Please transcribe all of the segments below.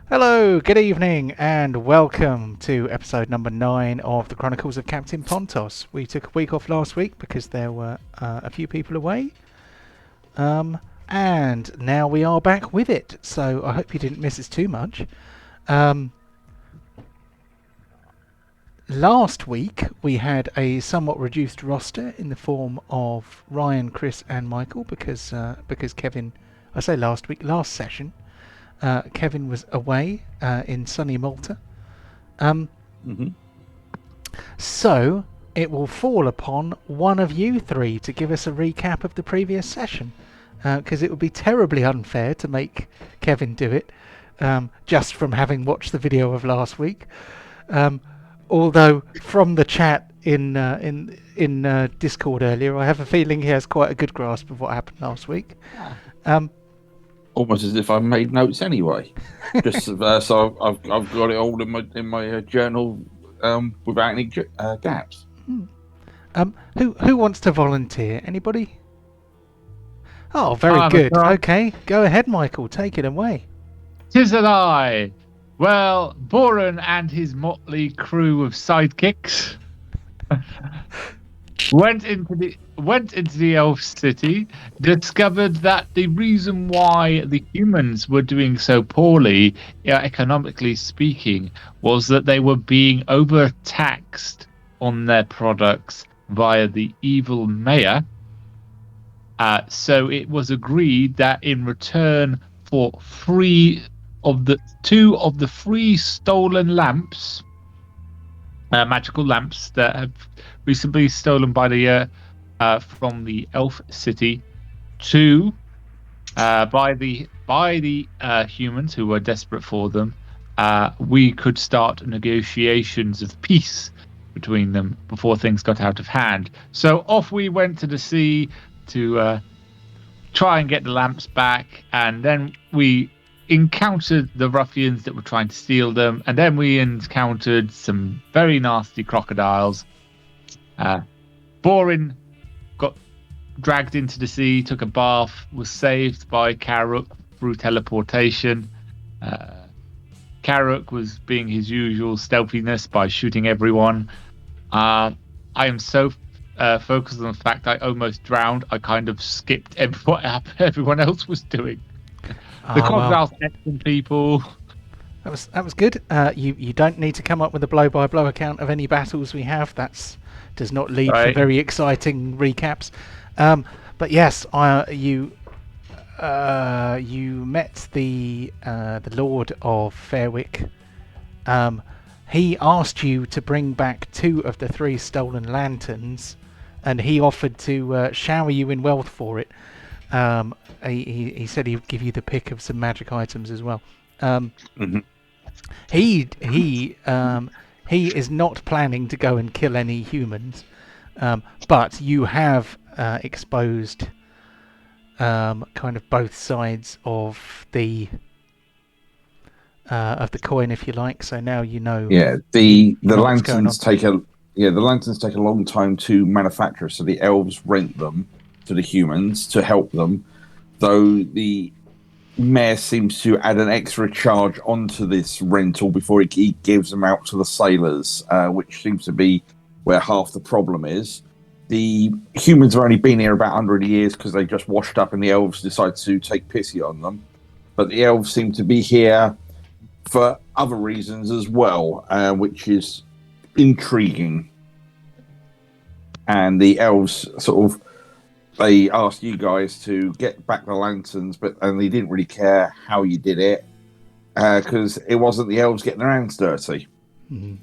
Hello, good evening, and welcome to episode number 9 of the Chronicles of Captain Pontos. We took a week off last week because there were a few people away, and now we are back with it, so I hope you didn't miss us too much. Last week we had a somewhat reduced roster in the form of Ryan, Chris and Michael because Kevin, I say last week, last session, Kevin was away in sunny Malta. So it will fall upon one of you three to give us a recap of the previous session, because it would be terribly unfair to make Kevin do it just from having watched the video of last week. Although from the chat in Discord earlier, I have a feeling he has quite a good grasp of what happened last week. Almost as if I made notes anyway. Just so I've got it all in my journal without any gaps. Who wants to volunteer? Anybody? Oh, very good. Okay, go ahead, Michael. Take it away. 'Tis an I. Well, Boran and his motley crew of sidekicks went into the elf city, discovered that the reason why the humans were doing so poorly, economically speaking, was that they were being overtaxed on their products via the evil mayor. So it was agreed that in return for two of the free stolen lamps, magical lamps that have recently stolen by the from the elf city, by the humans who were desperate for them, we could start negotiations of peace between them before things got out of hand. So off we went to the sea to try and get the lamps back, and then we encountered the ruffians that were trying to steal them, and then we encountered some very nasty crocodiles. Borin got dragged into the sea, took a bath, was saved by Karuk through teleportation. Karuk was being his usual stealthiness by shooting everyone. I am so focused on the fact I almost drowned, I kind of skipped what everyone else was doing. The crocodiles ate some people. That was good. You don't need to come up with a blow-by-blow account of any battles we have. Does not lead for very exciting recaps. But yes, you met the Lord of Fairwick. He asked you to bring back 2 of the 3 stolen lanterns, and he offered to shower you in wealth for it. He said he would give you the pick of some magic items as well. He is not planning to go and kill any humans, but you have exposed kind of both sides of the coin, if you like. So now you know. Yeah, the lanterns take a long time to manufacture, so the elves rent them to the humans to help them, though the mayor seems to add an extra charge onto this rental before he gives them out to the sailors, which seems to be where half the problem is. The humans have only been here about 100 years because they just washed up and the elves decide to take pity on them, but the elves seem to be here for other reasons as well, which is intriguing. And the elves they asked you guys to get back the lanterns, and they didn't really care how you did it, because it wasn't the elves getting their hands dirty. Mm-hmm.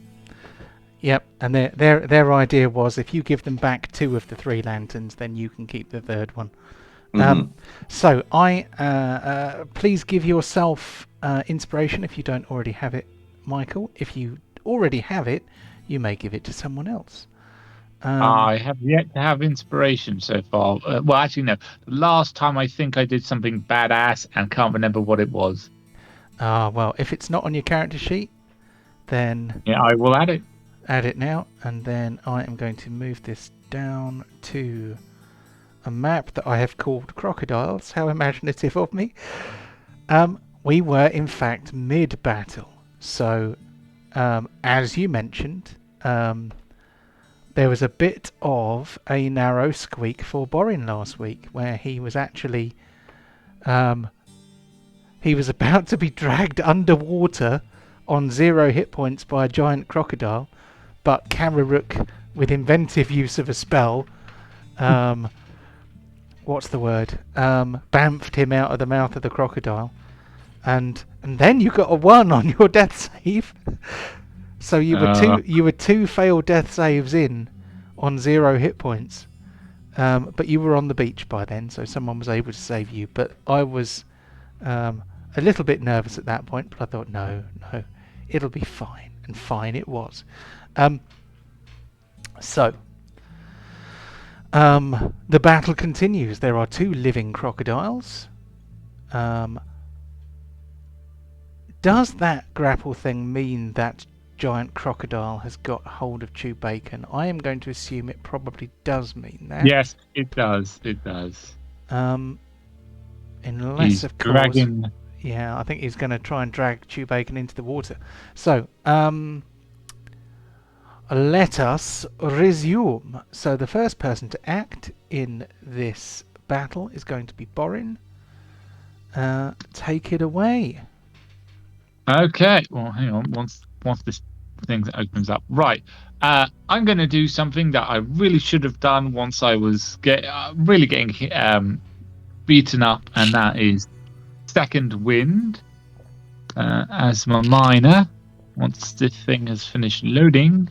Yep, and their idea was if you give them back 2 of the 3 lanterns, then you can keep the 3rd one. So please give yourself inspiration if you don't already have it, Michael. If you already have it, you may give it to someone else. I have yet to have inspiration so far. Well, actually, no. The last time I think I did something badass and can't remember what it was. Well, if it's not on your character sheet, then... Yeah, I will add it. Add it now, and then I am going to move this down to a map that I have called Crocodiles. How imaginative of me. We were in fact mid-battle. So, as you mentioned, there was a bit of a narrow squeak for Borin last week, where he was actually he was about to be dragged underwater on 0 hit points by a giant crocodile, but Kamaruk, with inventive use of a spell, what's the word? Bamfed him out of the mouth of the crocodile, and then you got a 1 on your death save. So you were two failed death saves in on 0 hit points, but you were on the beach by then, so someone was able to save you. But I was a little bit nervous at that point, but I thought, no, it'll be fine, and fine it was. So the battle continues. There are 2 living crocodiles. Does that grapple thing mean that giant crocodile has got hold of Chew Bacon? I am going to assume it probably does mean that. Yes, it does. It does. Unless, He's of course, dragging. yeah, I think he's going to try and drag Chew Bacon into the water. So, let us resume. So the first person to act in this battle is going to be Borin. Take it away. Okay. Well, hang on. Once this thing opens up, right? I'm going to do something that I really should have done once I was really getting beaten up, and that is second wind. As my minor, once this thing has finished loading,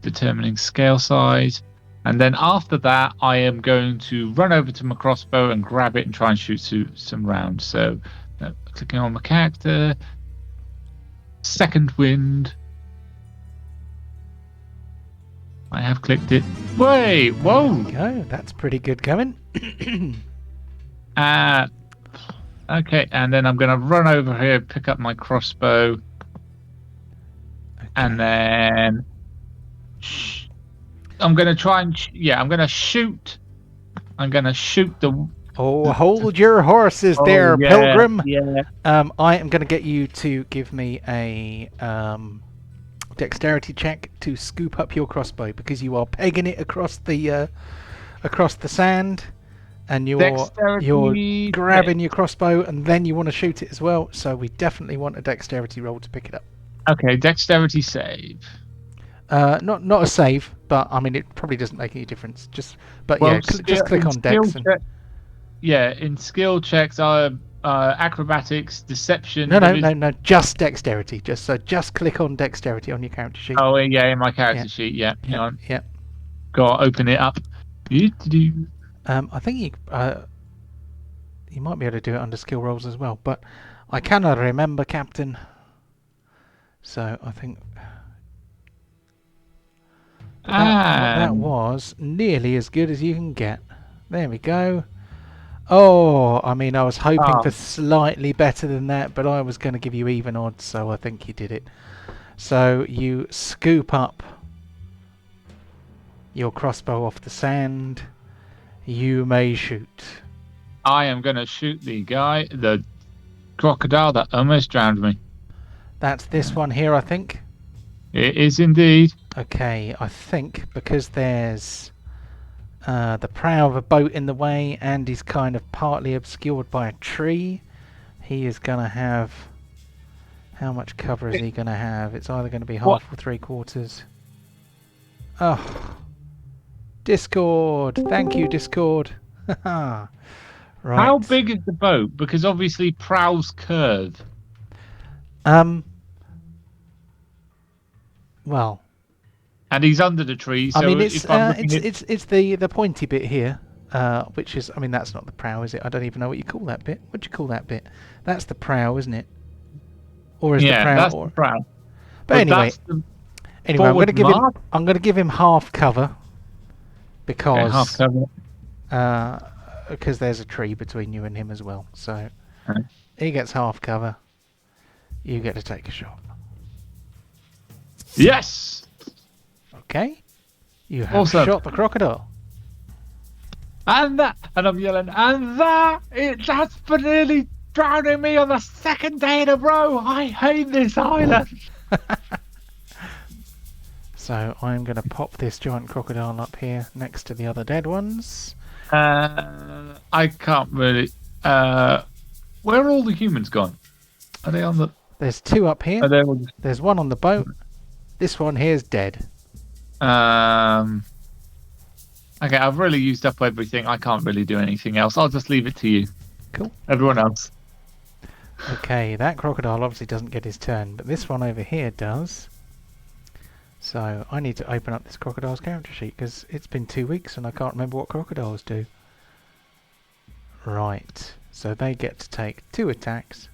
determining scale size, and then after that, I am going to run over to my crossbow and grab it and try and shoot some rounds. So, clicking on my character. Second wind. I have clicked it. Wait, whoa! There you go. That's pretty good going. Okay, and then I'm going to run over here, pick up my crossbow, and then I'm going to try and I'm going to shoot. I'm going to shoot the. Oh, hold your horses there, yeah, Pilgrim. Yeah. I am going to get you to give me a dexterity check to scoop up your crossbow, because you are pegging it across the sand, and you're grabbing your crossbow, and then you want to shoot it as well. So we definitely want a dexterity roll to pick it up. Okay, dexterity save. Not a save, but I mean it probably doesn't make any difference. Just click on dex. In skill checks, acrobatics, deception. No, just dexterity. Just click on dexterity on your character sheet. Oh yeah, in my character sheet. Yeah. Hang on. Yeah. Gotta open it up. I think you might be able to do it under skill rolls as well, but I cannot remember, Captain. So I think that was nearly as good as you can get. There we go. Oh, I mean, I was hoping for slightly better than that, but I was going to give you even odds, so I think you did it. So you scoop up your crossbow off the sand. You may shoot. I am going to shoot the crocodile that almost drowned me. That's this one here, I think. It is indeed. Okay, I think because there's the prow of a boat in the way, and he's kind of partly obscured by a tree, he is going to have... How much cover is he going to have? It's either going to be half or 3/4. Oh. Discord! Thank you, Discord! Right. How big is the boat? Because obviously prow's curve. Well... And he's under the tree, so I mean, it's the pointy bit here, which is, I mean, that's not the prow, is it? I don't even know what you call that bit. What do you call that bit? That's the prow, isn't it? Or is the prow? That's the prow. But anyway, I'm going to give him half cover because because there's a tree between you and him as well. So he gets half cover. You get to take a shot. Yes. Okay, you have shot the crocodile. And I'm yelling, that's for nearly drowning me on the second day in a row. I hate this island. So I'm going to pop this giant crocodile up here next to the other dead ones. I can't really. Where are all the humans gone? Are they on the? There's 2 up here. Are they all... There's 1 on the boat. This one here's dead. Okay, I've really used up everything. I can't really do anything else. I'll just leave it to you. Cool. Everyone else. Okay, that crocodile obviously doesn't get his turn, but this one over here does. So I need to open up this crocodile's character sheet because it's been 2 weeks and I can't remember what crocodiles do. Right, so they get to take 2 attacks.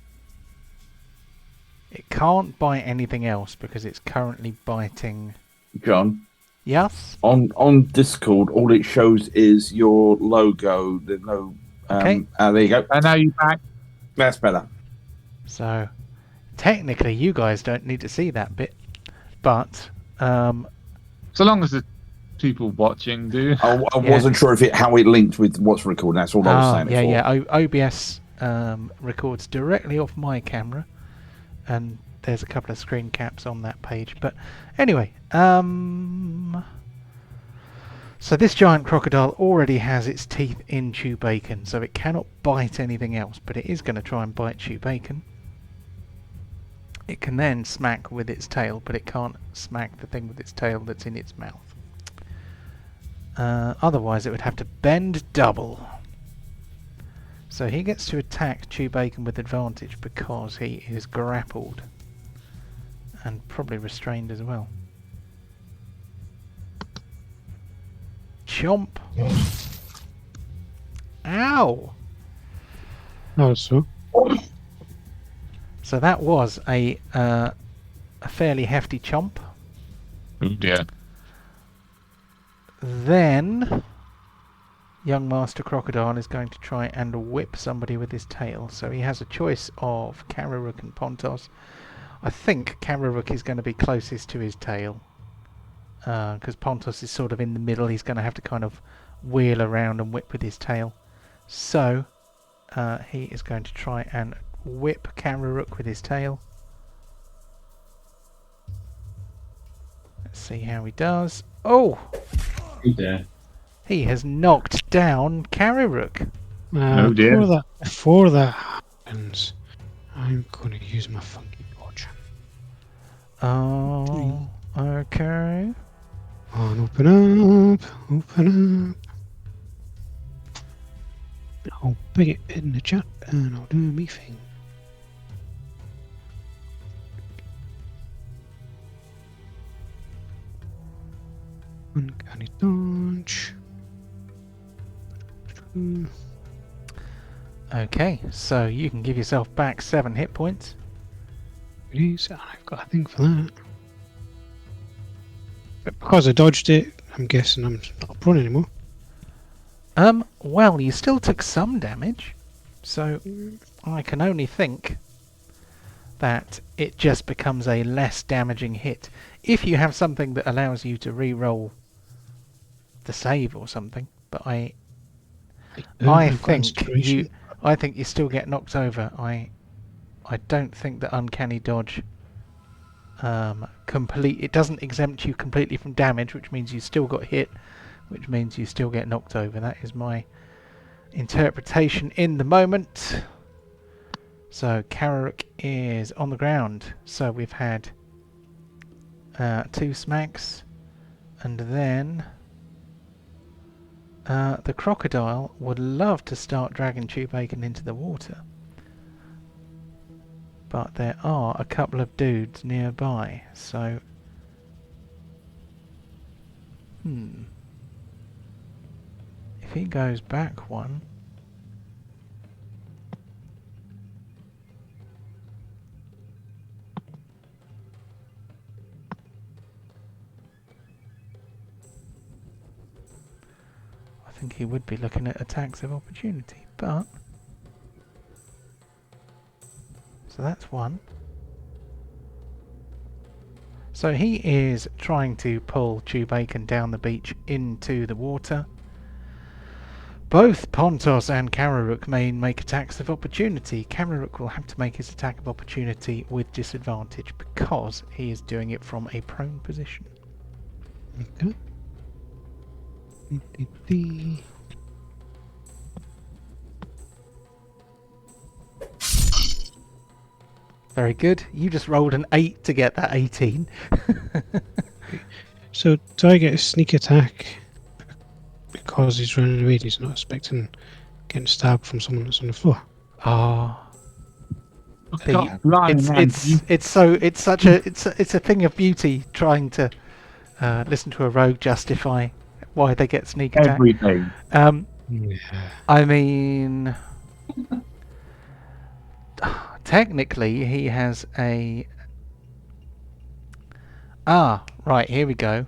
It can't bite anything else because it's currently biting... John. Yes? On Discord, all it shows is your logo. There's no... Okay. There you go. And now you're back. That's better. So, technically you guys don't need to see that bit, but... So long as the people watching do. I wasn't sure how it linked with what's recorded. That's all I was saying. Yeah. OBS records directly off my camera, and there's a couple of screen caps on that page. But anyway, so this giant crocodile already has its teeth in Chew Bacon, so it cannot bite anything else, but it is going to try and bite Chew Bacon. It can then smack with its tail, but it can't smack the thing with its tail that's in its mouth. Otherwise it would have to bend double. So he gets to attack Chew Bacon with advantage because he is grappled. And probably restrained as well. Chomp! Ow! Oh, so. So that was a fairly hefty chomp. Oh dear. Then young Master Crocodile is going to try and whip somebody with his tail. So he has a choice of Kararook and Pontos. I think Kararook is going to be closest to his tail. Because Pontos is sort of in the middle. He's going to have to kind of wheel around and whip with his tail. So he is going to try and whip Kararook with his tail. Let's see how he does. Oh! He has knocked down Kararook. Oh dear. Before that happens, I'm going to use my funky torch. Oh, okay. On, open up. I'll big it in the chat and I'll do me thing. Uncanny dodge. Okay, so you can give yourself back 7 hit points. It is, and I've got a thing for that. But because I dodged it, I'm guessing I'm not prone anymore. Well, you still took some damage, so I can only think that it just becomes a less damaging hit. If you have something that allows you to re-roll the save or something, but I think you still get knocked over. I don't think that uncanny dodge it doesn't exempt you completely from damage, which means you still got hit, which means you still get knocked over. That is my interpretation in the moment. So Kararook is on the ground. So we've had 2 smacks, and then the crocodile would love to start dragging Chew Bacon into the water, but there are a couple of dudes nearby, so if he goes back one, I think he would be looking at attacks of opportunity, but so that's one. So he is trying to pull Chew Bacon down the beach into the water. Both Pontos and Kararuk may make attacks of opportunity. Kararuk will have to make his attack of opportunity with disadvantage because he is doing it from a prone position. Okay. Very good. You just rolled an 8 to get that 18. So, do I get a sneak attack because he's running away and he's not expecting getting stabbed from someone that's on the floor? Ah. Stop lying, man. It's a thing of beauty trying to listen to a rogue justify why they get sneak attack. Everything. Yeah. I mean, technically he has a... right, here we go.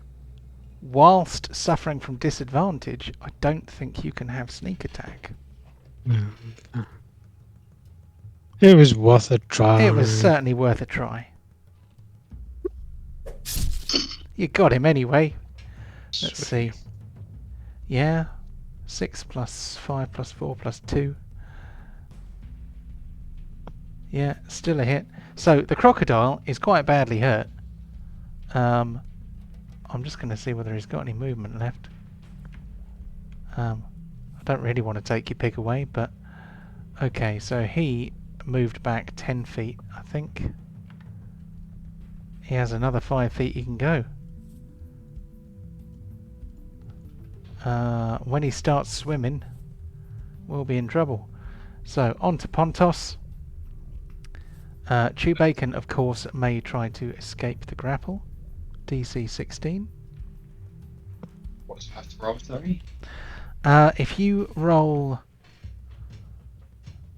Whilst suffering from disadvantage, I don't think you can have sneak attack. It was worth a try. It was certainly worth a try. You got him anyway. Let's see. Yeah. 6 plus 5 plus 4 plus 2. Yeah, still a hit. So the crocodile is quite badly hurt. I'm just going to see whether he's got any movement left. I don't really want to take your pig away, but... Okay, so he moved back 10 feet, I think. He has another 5 feet he can go. When he starts swimming, we'll be in trouble. So, on to Pontos. Chewbacon, of course, may try to escape the grapple. DC 16. What do I have to roll, sorry? If you roll...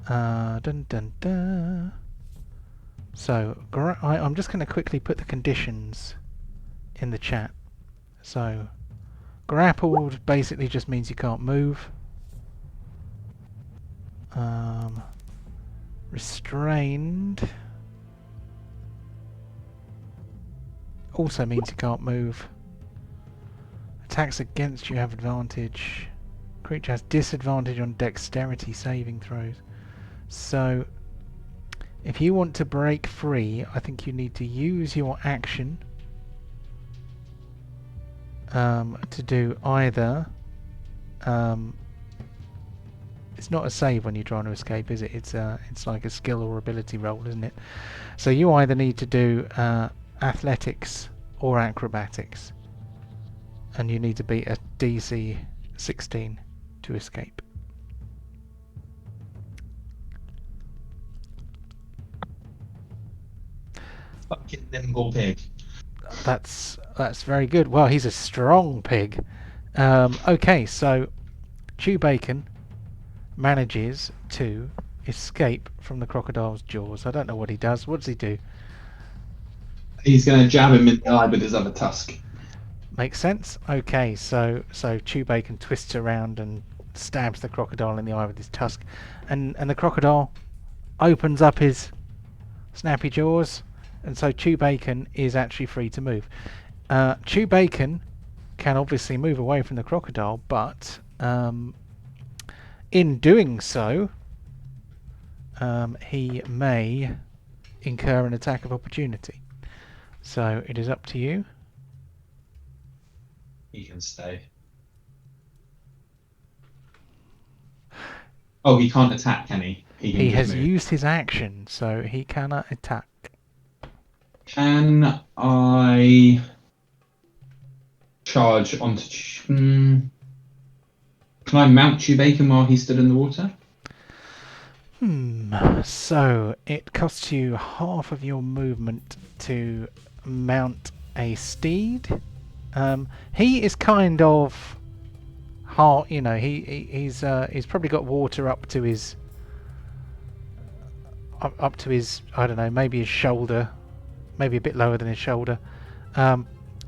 dun dun dun. So, I'm just going to quickly put the conditions in the chat. So, grappled basically just means you can't move. Restrained also means you can't move. Attacks against you have advantage. Creature has disadvantage on dexterity saving throws. So, if you want to break free, I think you need to use your action to do either... it's not a save when you're trying to escape, is it? It's like a skill or ability roll, isn't it? So you either need to do athletics or acrobatics, and you need to beat a DC 16 to escape. Fucking nimble pig. That's very good. Well, he's a strong pig. Okay, so Chewbacon manages to escape from the crocodile's jaws. I don't know what he does. What does he do? He's going to jab him in the eye with his other tusk. Makes sense. Okay, so Chewbacon twists around and stabs the crocodile in the eye with his tusk, and the crocodile opens up his snappy jaws, and so Chewbacon is actually free to move. Chewbacon can obviously move away from the crocodile, but in doing so, he may incur an attack of opportunity. So it is up to you. He can stay. Oh, he can't attack, can he? He has used his action, so he cannot attack. Can I charge onto... Can I mount Chewbacon while he's stood in the water? So it costs you half of your movement to mount a steed. He is kind of hard, you know. He's probably got water up to his I don't know, maybe his shoulder, maybe a bit lower than his shoulder.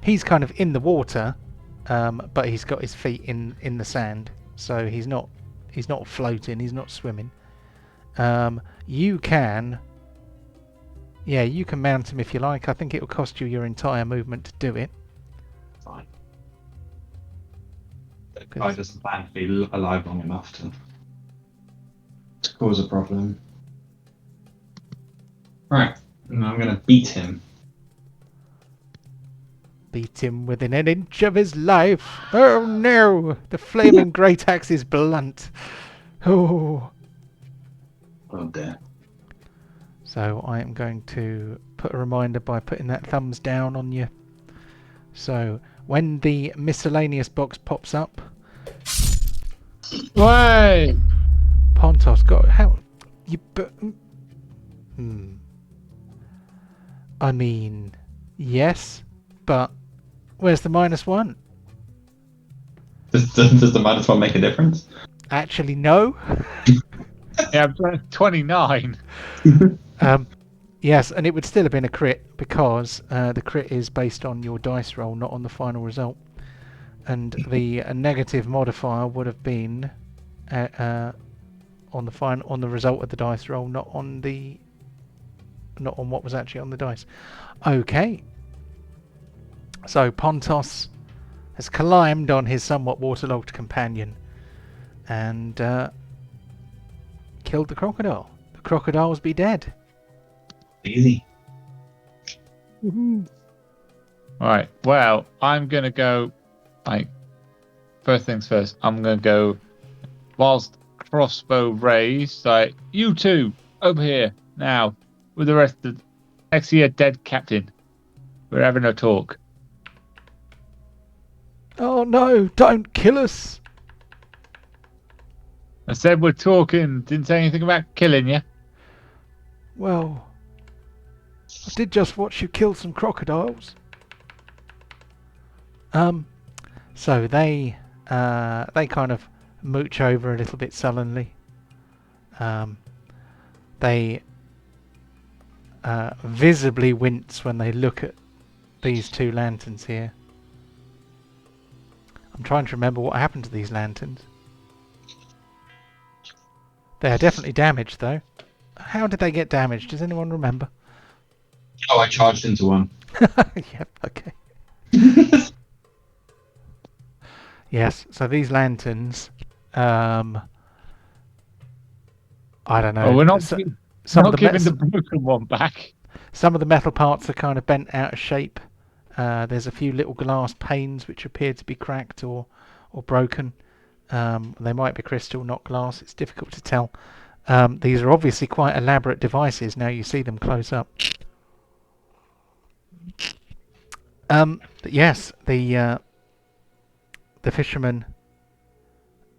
He's kind of in the water, but he's got his feet in the sand, so he's not floating, he's not swimming. You can mount him if you like. I think it will cost you your entire movement to do it. Fine. I just plan to be alive long enough to cause a problem. Right, and I'm going to beat him. Beat him within an inch of his life. Oh no! The flaming great axe is blunt. Oh. Oh dear. So I am going to put a reminder by putting that thumbs down on you. So when the miscellaneous box pops up, Way! Pontos got how you. I mean, yes, but where's the -1? Does the -1 make a difference? Actually, no. Yeah, I'm 29. Yes, and it would still have been a crit because the crit is based on your dice roll, not on the final result. And the negative modifier would have been on the result of the dice roll, not on what was actually on the dice. Okay. So Pontos has climbed on his somewhat waterlogged companion and killed the crocodile. The crocodiles be dead. Easy. Right. Well, I'm gonna go. First things first. I'm gonna go. Whilst crossbow raised, you two over here now with the rest of next to your dead captain. We're having a talk. Oh no! Don't kill us! I said we're talking. Didn't say anything about killing you. Well, I did just watch you kill some crocodiles. So they kind of mooch over a little bit sullenly. They visibly wince when they look at these two lanterns here. I'm trying to remember what happened to these lanterns. They are definitely damaged, though. How did they get damaged? Does anyone remember? Oh, I charged into one. Yep, okay. Yes, so these lanterns, I don't know. Oh, we're not, some not of the giving the broken one back. Some of the metal parts are kind of bent out of shape. There's a few little glass panes which appear to be cracked or broken. They might be crystal, not glass. It's difficult to tell. These are obviously quite elaborate devices now you see them close up. But yes, the fishermen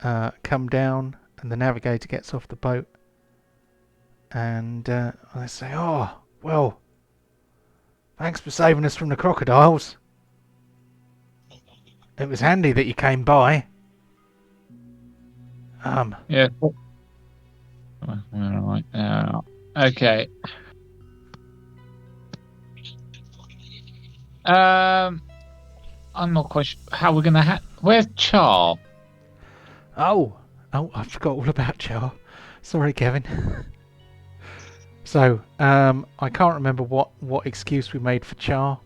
come down and the navigator gets off the boat and they say, "Oh, well, thanks for saving us from the crocodiles. It was handy that you came by." Yeah. Right. Okay. I'm not quite sure how we're gonna. Where's Char? Oh, I forgot all about Char. Sorry, Kevin. So, I can't remember what excuse we made for Char,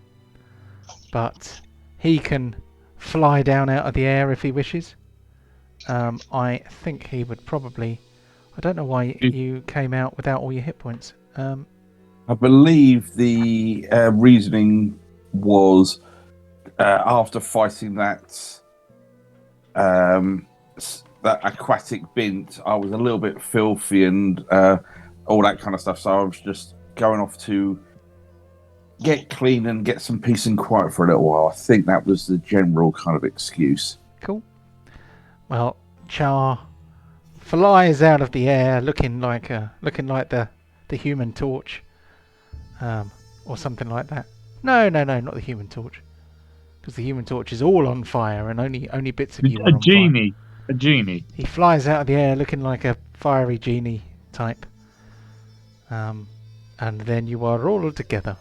but he can fly down out of the air if he wishes. I think he would probably. I don't know why you came out without all your hit points. I believe the reasoning was after fighting that aquatic bint, I was a little bit filthy and all that kind of stuff. So I was just going off to get clean and get some peace and quiet for a little while. I think that was the general kind of excuse. Cool. Well, Char flies out of the air looking like the Human Torch, or something like that. No, not the Human Torch, because the Human Torch is all on fire and only bits of you are on fire. A genie. He flies out of the air looking like a fiery genie type, and then you are all together.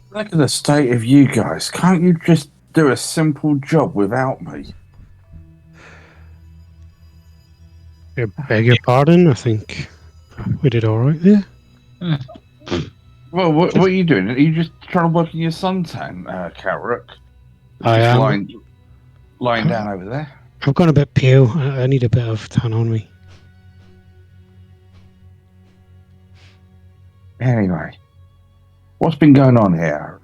Look at the state of you guys. Can't you just do a simple job without me? I beg your pardon, I think we did alright there. Well, what are you doing? Are you just trying to work in your suntan, Carrick? I am. lying down over there. I've gone a bit pale. I need a bit of tan on me. Anyway, what's been going on here?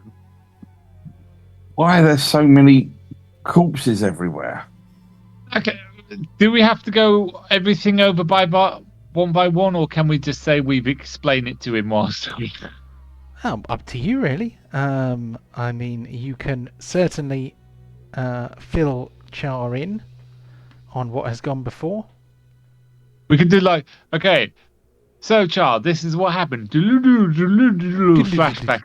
Why are there so many corpses everywhere? Okay, do we have to go everything over one by one, or can we just say we've explained it to him whilst we... Up to you, really. I mean, you can certainly fill Char in on what has gone before. We could do like, okay, so Char, this is what happened. Flashback.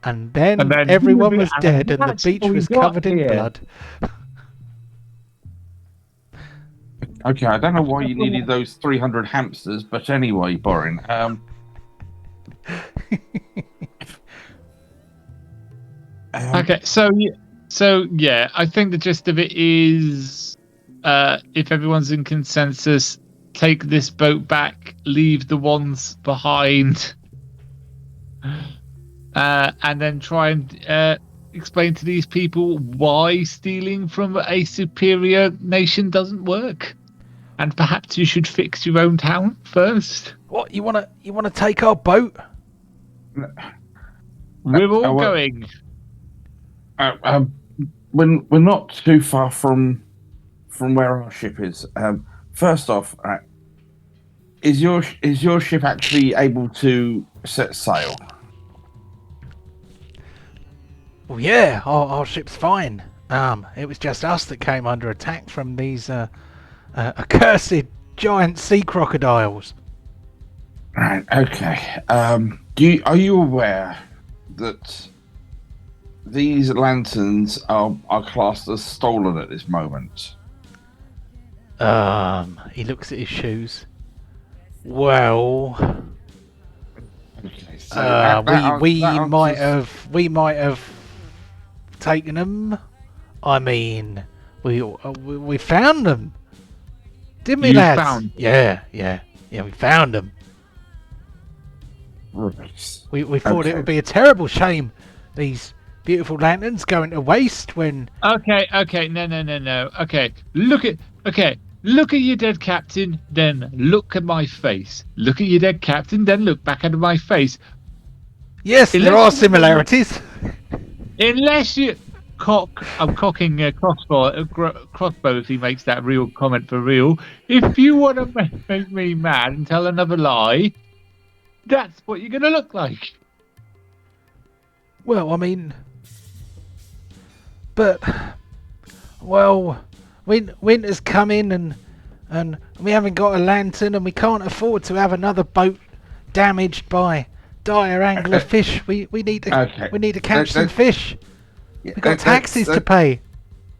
And then then everyone was dead and the that's beach what we was got covered in here. blood. Okay, I don't know why you needed those 300 hamsters, but anyway, Borin. Okay, so yeah, I think the gist of it is, if everyone's in consensus, take this boat back, leave the ones behind, and then try and explain to these people why stealing from a superior nation doesn't work, and perhaps you should fix your own town first. What, you wanna take our boat? We're all going. We're not too far from where our ship is. First off, is your ship actually able to set sail? Well, yeah, our ship's fine. It was just us that came under attack from these accursed giant sea crocodiles. Right. Okay. Are you aware that these lanterns are classed as stolen at this moment? He looks at his shoes. Well, Okay. So we might have taken them. I mean, we found them, didn't we, You lads? found- Yeah, we found them. Right. We thought it Okay. would be a terrible shame these beautiful lanterns going to waste when. Okay, no. Okay, look at your dead captain, then look at my face. Look at your dead captain, then look back at my face. Yes, there Unless are you- similarities. Unless you I'm cocking a crossbow if he makes that real comment for real. If you want to make me mad and tell another lie, that's what you're going to look like. Well, I mean, but winter's coming and we haven't got a lantern and we can't afford to have another boat damaged by dire angler fish. We need to catch some fish. We've got taxes to pay.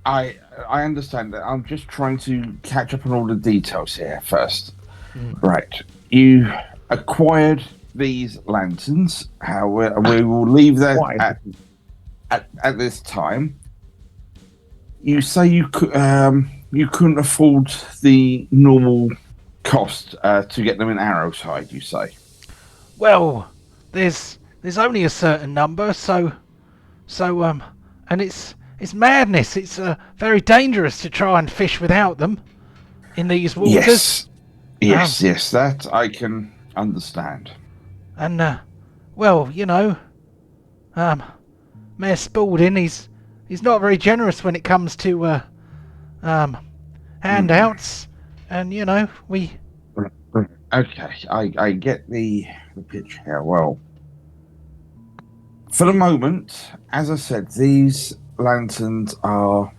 I understand that. I'm just trying to catch up on all the details here first. Right. You acquired these lanterns. However, we will leave that at this time. You say you couldn't afford the normal cost to get them in Arrowside, you say? Well, there's only a certain number, so and it's madness. It's very dangerous to try and fish without them in these waters. Yes, that I can understand. And well, you know, Mayor Spaulding, he's not very generous when it comes to handouts, and you know we. Okay, I get the pitch here. Well, for the moment, as I said, these lanterns are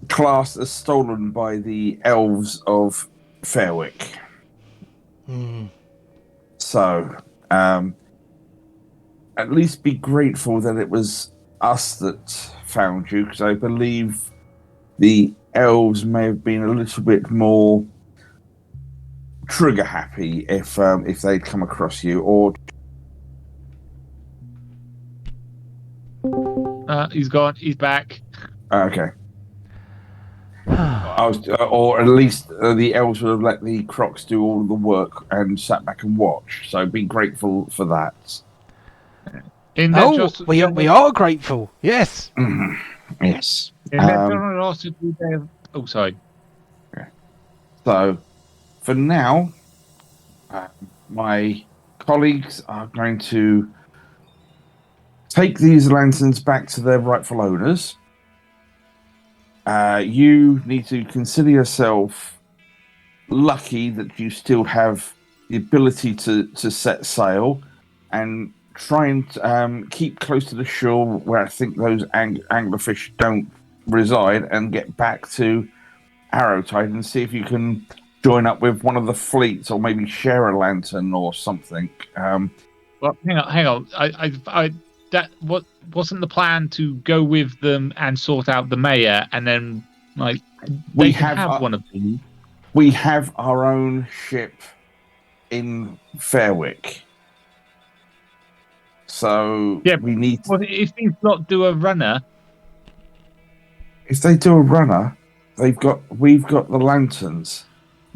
classed as stolen by the elves of Fairwick. So, at least be grateful that it was us that found you, because I believe the elves may have been a little bit more trigger happy if they'd come across you. Or He's gone. He's back. okay. Or at least the elves would have let the crocs do all of the work and sat back and watch. So be grateful for that. In that Oh, we are grateful. Yes. Yes. In that generosity, they have... Oh, sorry. So, for now, my colleagues are going to take these lanterns back to their rightful owners. You need to consider yourself lucky that you still have the ability to set sail and try and keep close to the shore where I think those anglerfish don't reside and get back to Arrowtide and see if you can join up with one of the fleets or maybe share a lantern or something. Well, hang on. That wasn't the plan to go with them and sort out the mayor, and then we have one of them. We have our own ship in Fairwick, so we need. Well, if these lot do a runner, if they do a runner, we've got the lanterns.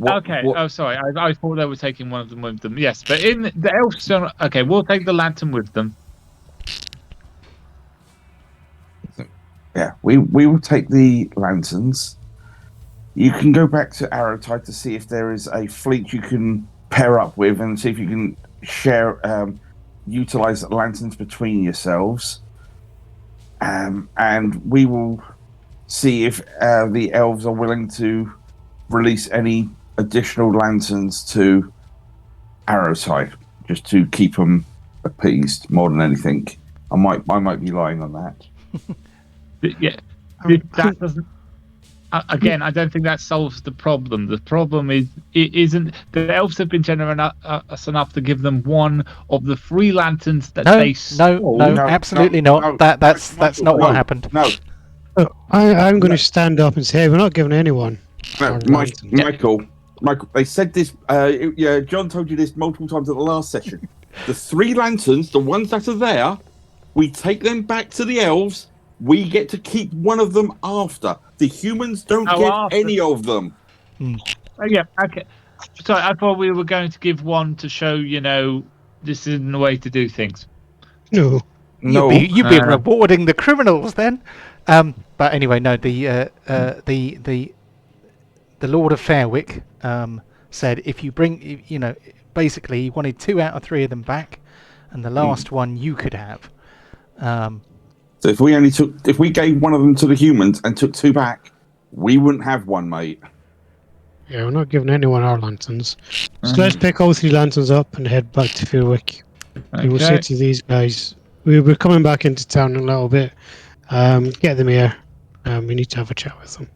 Oh, sorry. I thought they were taking one of them with them. Yes, but in the elves. Okay, we'll take the lantern with them. Yeah, we will take the lanterns. You can go back to Arrowtide to see if there is a fleet you can pair up with and see if you can share, utilize lanterns between yourselves. And we will see if the elves are willing to release any additional lanterns to Arrowtide, just to keep them appeased more than anything. I might be lying on that. That doesn't. Again, I don't think that solves the problem. The problem is it isn't. The elves have been generous enough to give them one of the 3 lanterns that they stole. No, absolutely not. That's not what happened. No. I'm going to stand up and say, hey, we're not giving anyone. No, Michael. They said this. John told you this multiple times at the last session. The 3 lanterns, the ones that are there, we take them back to the elves. We get to keep one of them after. The humans don't get any of them. Yeah, okay. Sorry, I thought we were going to give one to show, this isn't the way to do things. No. You'd be rewarding the criminals then. But anyway, no. The Lord of Fairwick said if you bring, basically he wanted 2 out of 3 of them back, and the last one you could have. So if we gave one of them to the humans and took 2 back, we wouldn't have one, mate. Yeah, we're not giving anyone our lanterns. So let's pick all 3 lanterns up and head back to Fairwick. Okay. And we'll say to these guys, we're coming back into town in a little bit. Get them here. We need to have a chat with them.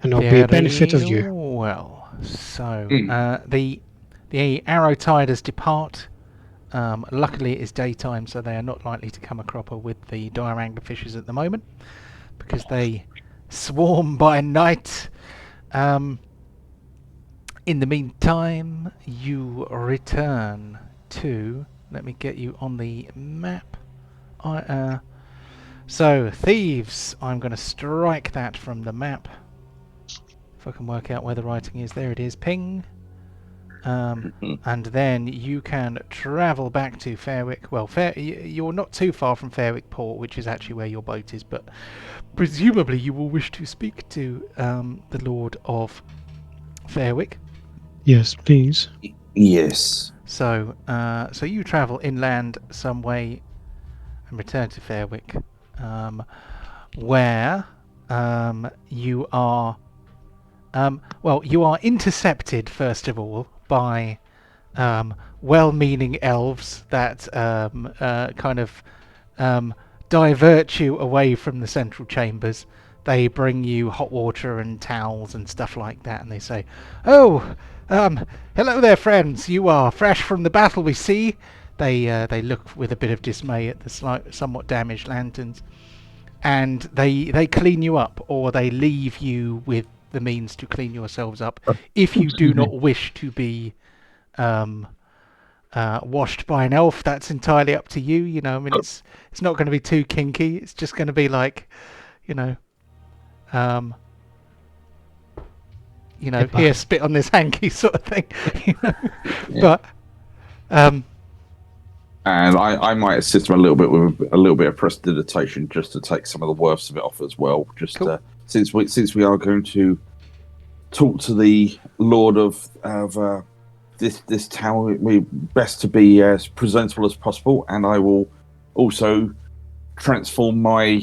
And it'll be a benefit of you. Well, so the Arrowtiders depart. Luckily, it is daytime, so they are not likely to come a cropper with the dire anglerfishes at the moment, because they swarm by night. In the meantime, you return to... Let me get you on the map. So, thieves. I'm going to strike that from the map. If I can work out where the writing is. There it is. Ping. And then you can travel back to Fairwick. Well, you're not too far from Fairwick Port, which is actually where your boat is, but presumably you will wish to speak to the Lord of Fairwick. Yes, please. Yes. So you travel inland some way and return to Fairwick, where you are. You are intercepted first of all by well-meaning elves that kind of divert you away from the central chambers. They bring you hot water and towels and stuff like that, and they say, "Oh, hello there, friends. You are fresh from the battle, we see." They look with a bit of dismay at the somewhat damaged lanterns, and they clean you up, or they leave you with the means to clean yourselves up if you do not wish to be washed by an elf. That's entirely up to you. It's not going to be too kinky. It's just going to be like, here, spit on this hanky sort of thing. Yeah. But And I might assist him a little bit with a little bit of prestidigitation just to take some of the worst of it off as well. Just Cool. Since we are going to talk to the Lord of this town, we best to be as presentable as possible. And I will also transform my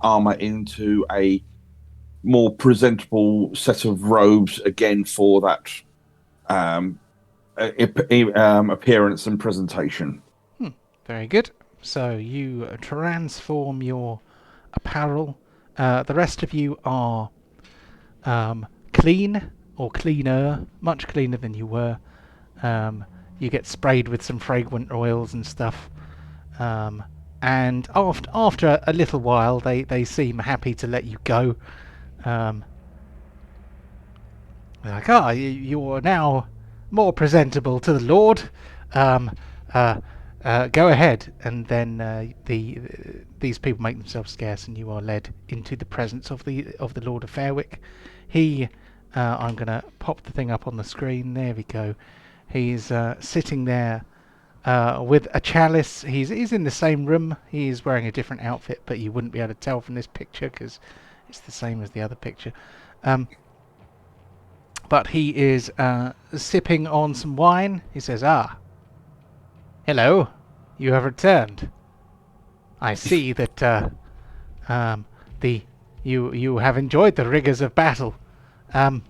armor into a more presentable set of robes again for that appearance and presentation. Very good. So you transform your apparel. The rest of you are clean or cleaner, much cleaner than you were. You get sprayed with some fragrant oils and stuff. And after a little while, they seem happy to let you go. They're like, you're now more presentable to the Lord. Go ahead, and then these people make themselves scarce, and you are led into the presence of the Lord of Fairwick. I'm gonna pop the thing up on the screen. There we go. He's sitting there with a chalice. He's in the same room. He's wearing a different outfit, but you wouldn't be able to tell from this picture because it's the same as the other picture. But he is sipping on some wine. He says, hello, you have returned. I see that you have enjoyed the rigors of battle. I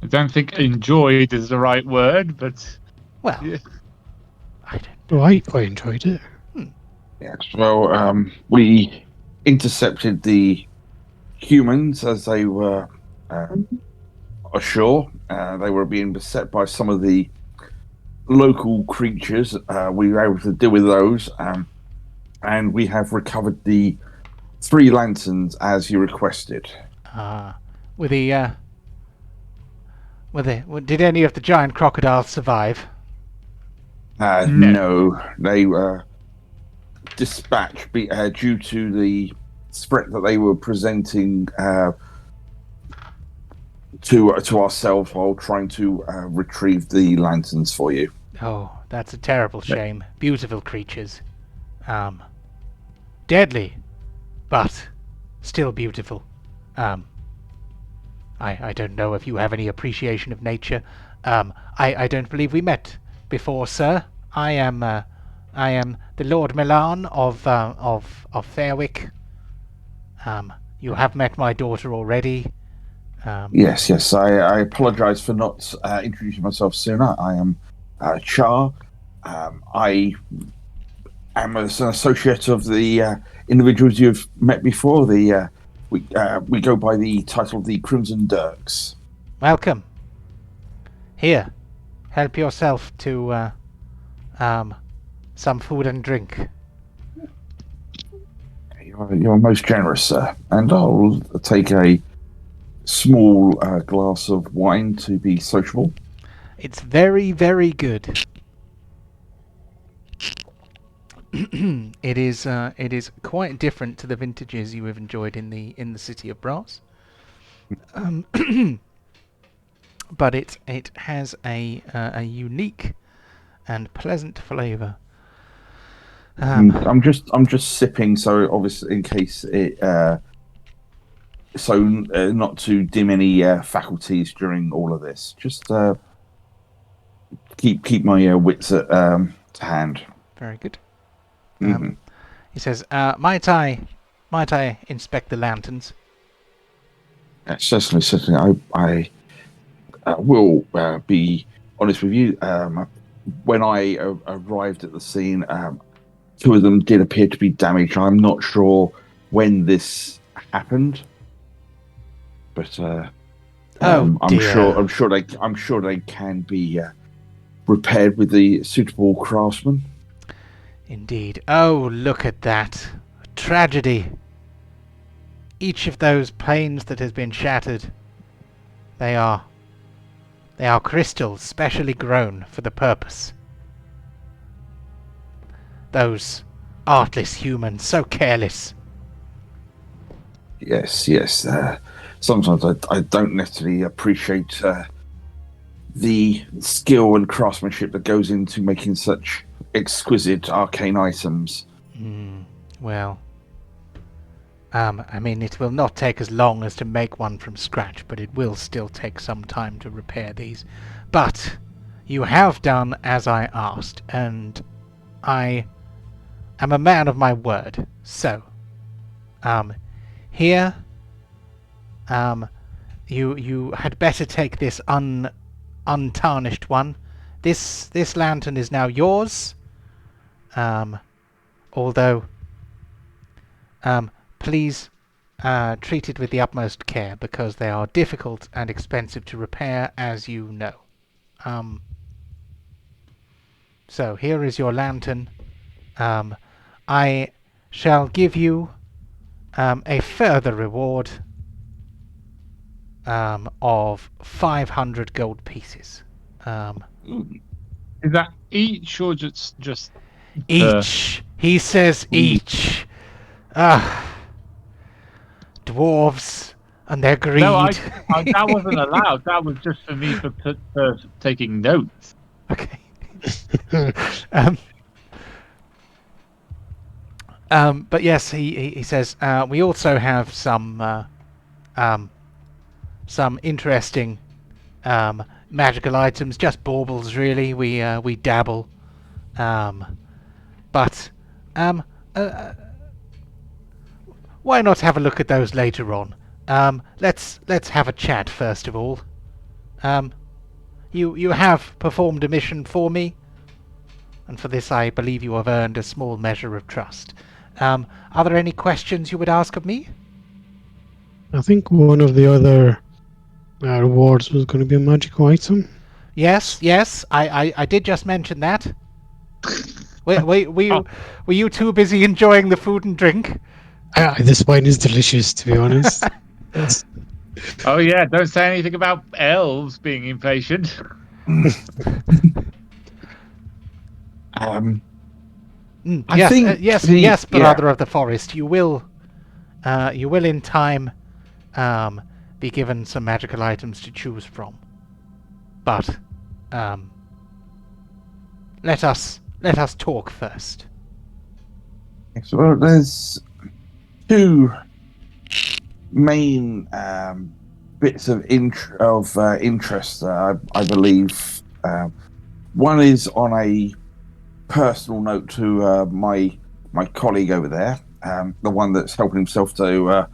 don't think enjoyed is the right word, but Well, yeah. I don't. Oh, I quite enjoyed it. Yes. Well, we intercepted the humans as they were ashore. They were being beset by some of the local creatures. We were able to deal with those, and we have recovered the 3 lanterns as you requested. Did any of the giant crocodiles survive? No, they were dispatched due to the threat that they were presenting to ourselves while trying to retrieve the lanterns for you. Oh, that's a terrible shame. Beautiful creatures. Deadly, but still beautiful. I don't know if you have any appreciation of nature. I don't believe we met before, sir. I am the Lord Milan of Fairwick. You have met my daughter already. Yes. I apologise for not introducing myself sooner. I am Char. I am an associate of the individuals you've met before. We go by the title of the Crimson Dirks. Welcome. Here, help yourself to some food and drink. You're most generous, sir. And I'll take a small glass of wine to be sociable. It's very, very good. It is quite different to the vintages you have enjoyed in the City of Brass. But it has a unique and pleasant flavour. I'm just sipping, so obviously in case it not to dim any faculties during all of this. Just keep my wits at to hand. Very good. Mm-hmm. He says, "Might I inspect the lanterns?" Certainly. I will be honest with you. When I arrived at the scene, 2 of them did appear to be damaged. I'm not sure when this happened, but I'm sure they can be repaired with the suitable craftsman. Indeed. Oh, look at that. Tragedy. Each of those planes that has been shattered, they are crystals specially grown for the purpose. Those artless humans, so careless. Yes. Sometimes I don't necessarily appreciate the skill and craftsmanship that goes into making such exquisite arcane items. Well, I mean, it will not take as long as to make one from scratch, but it will still take some time to repair these. But you have done as I asked, and I am a man of my word. So, here, you had better take this untarnished one. This lantern is now yours. Although, please treat it with the utmost care, because they are difficult and expensive to repair, as you know. So here is your lantern. I shall give you a further reward of 500 gold pieces. Is that each or just each? He says each. Dwarves and their greed. No, I that wasn't allowed. That was just for me for taking notes. Okay. But yes, he says we also have some interesting magical items, just baubles really. We dabble, but why not have a look at those later on? Let's have a chat first of all. You have performed a mission for me, and for this I believe you have earned a small measure of trust. Are there any questions you would ask of me? I think one of the other rewards was going to be a magical item. Yes, I did just mention that. Were you too busy enjoying the food and drink? This wine is delicious, to be honest. Yes. Oh yeah, don't say anything about elves being impatient. Yes, brother of the forest, you will in time be given some magical items to choose from. But let us talk first. Yes, well, there's two main bits of interest, I believe. One is on a personal note to my colleague over there, the one that's helping himself to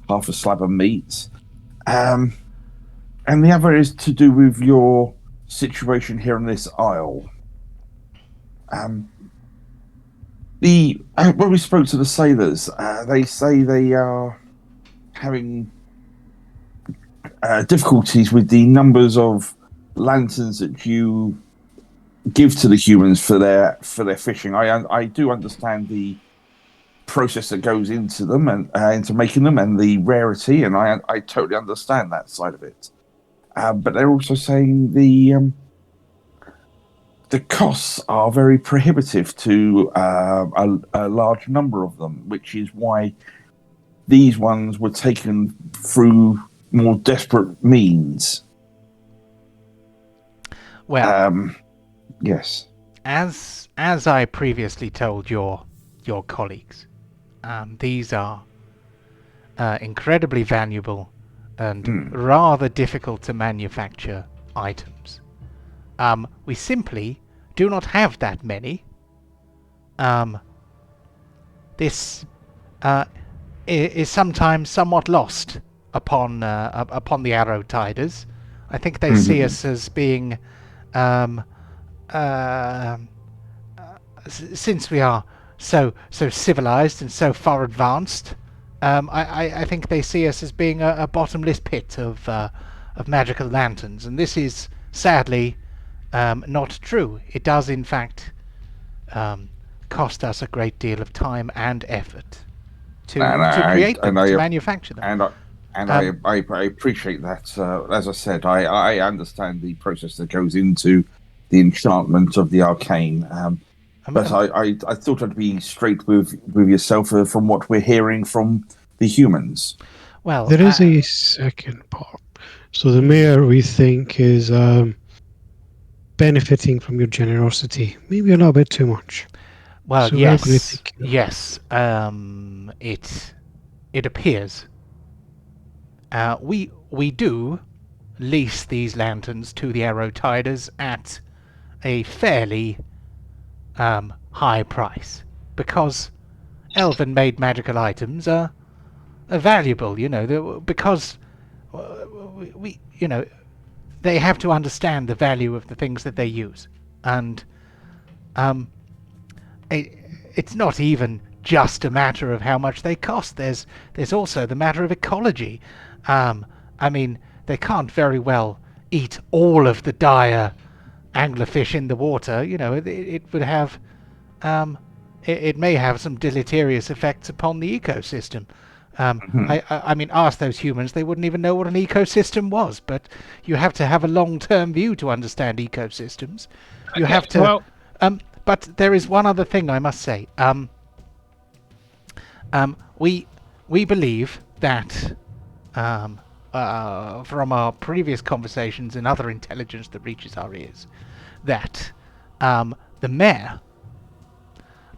half a slab of meat, and the other is to do with your situation here on this isle. When we spoke to the sailors, they say they are having difficulties with the numbers of lanterns that you give to the humans for their fishing. I do understand the process that goes into them and into making them, and the rarity, and I totally understand that side of it. But they're also saying the costs are very prohibitive to a large number of them, which is why these ones were taken through more desperate means. Well, yes. As I previously told your colleagues, these are incredibly valuable and rather difficult to manufacture items. We simply do not have that many. This is sometimes somewhat lost upon the Arrow Tiders. I think they see us as being, since we are so civilized and so far advanced, I think they see us as being a bottomless pit of magical lanterns, and this is sadly not true. It does, in fact, cost us a great deal of time and effort to create them, to manufacture them. I appreciate that. As I said, I understand the process that goes into the enchantment of the arcane. But I thought I'd be straight with yourself from what we're hearing from the humans. Well, there is a second part. So the mayor, we think, is benefiting from your generosity. Maybe a little bit too much. Well, So we're gonna yes, take- yes. It appears we do lease these lanterns to the Arrow Tiders at a fairly high price because elven-made magical items are valuable. Because we they have to understand the value of the things that they use, and it's not even just a matter of how much they cost. There's also the matter of ecology. I mean, they can't very well eat all of the dire anglerfish in the water. It would have it may have some deleterious effects upon the ecosystem. I mean, ask those humans; they wouldn't even know what an ecosystem was. But you have to have a long-term view to understand ecosystems. You have to. Well, but there is one other thing I must say. We believe that from our previous conversations and other intelligence that reaches our ears, that the mayor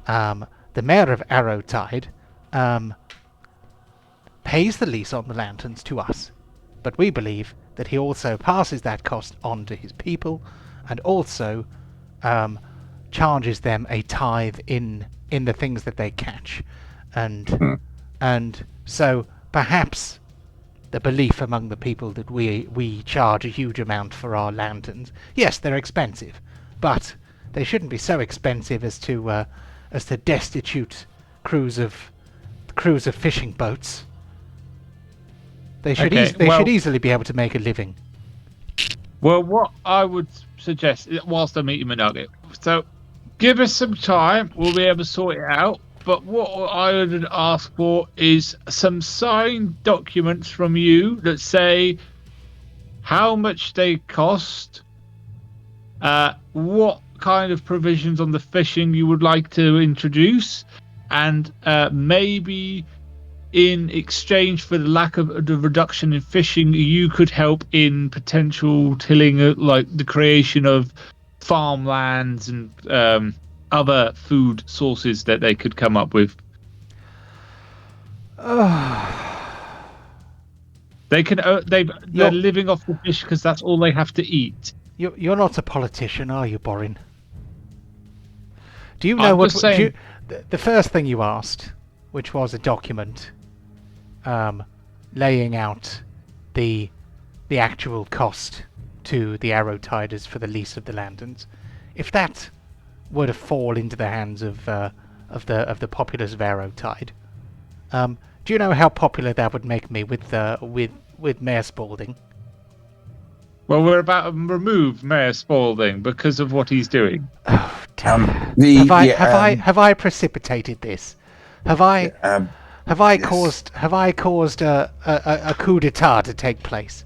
of Arrowtide pays the lease on the lanterns to us, but we believe that he also passes that cost on to his people, and also charges them a tithe in the things that they catch, and so perhaps the belief among the people that we charge a huge amount for our lanterns. Yes, they're expensive, but they shouldn't be so expensive as to destitute crews of fishing boats. They should should easily be able to make a living. Well, what I would suggest, whilst I'm eating my nugget, so give us some time, we'll be able to sort it out. But what I would ask for is some signed documents from you that say how much they cost, what kind of provisions on the fishing you would like to introduce, and maybe in exchange for the lack of the reduction in fishing, you could help in potential tilling, like the creation of farmlands and other food sources that they could come up with. They're living off the fish because that's all they have to eat. You're not a politician, are you, Borin? Do you know what? The first thing you asked, which was a document, laying out the actual cost to the Arrowtiders for the lease of the lanterns, if that were to fall into the hands of the populace of Arrowtide, do you know how popular that would make me with Mayor Spaulding? Well, we're about to remove Mayor Spaulding because of what he's doing. Oh, have I precipitated this? Have I caused a coup d'état to take place?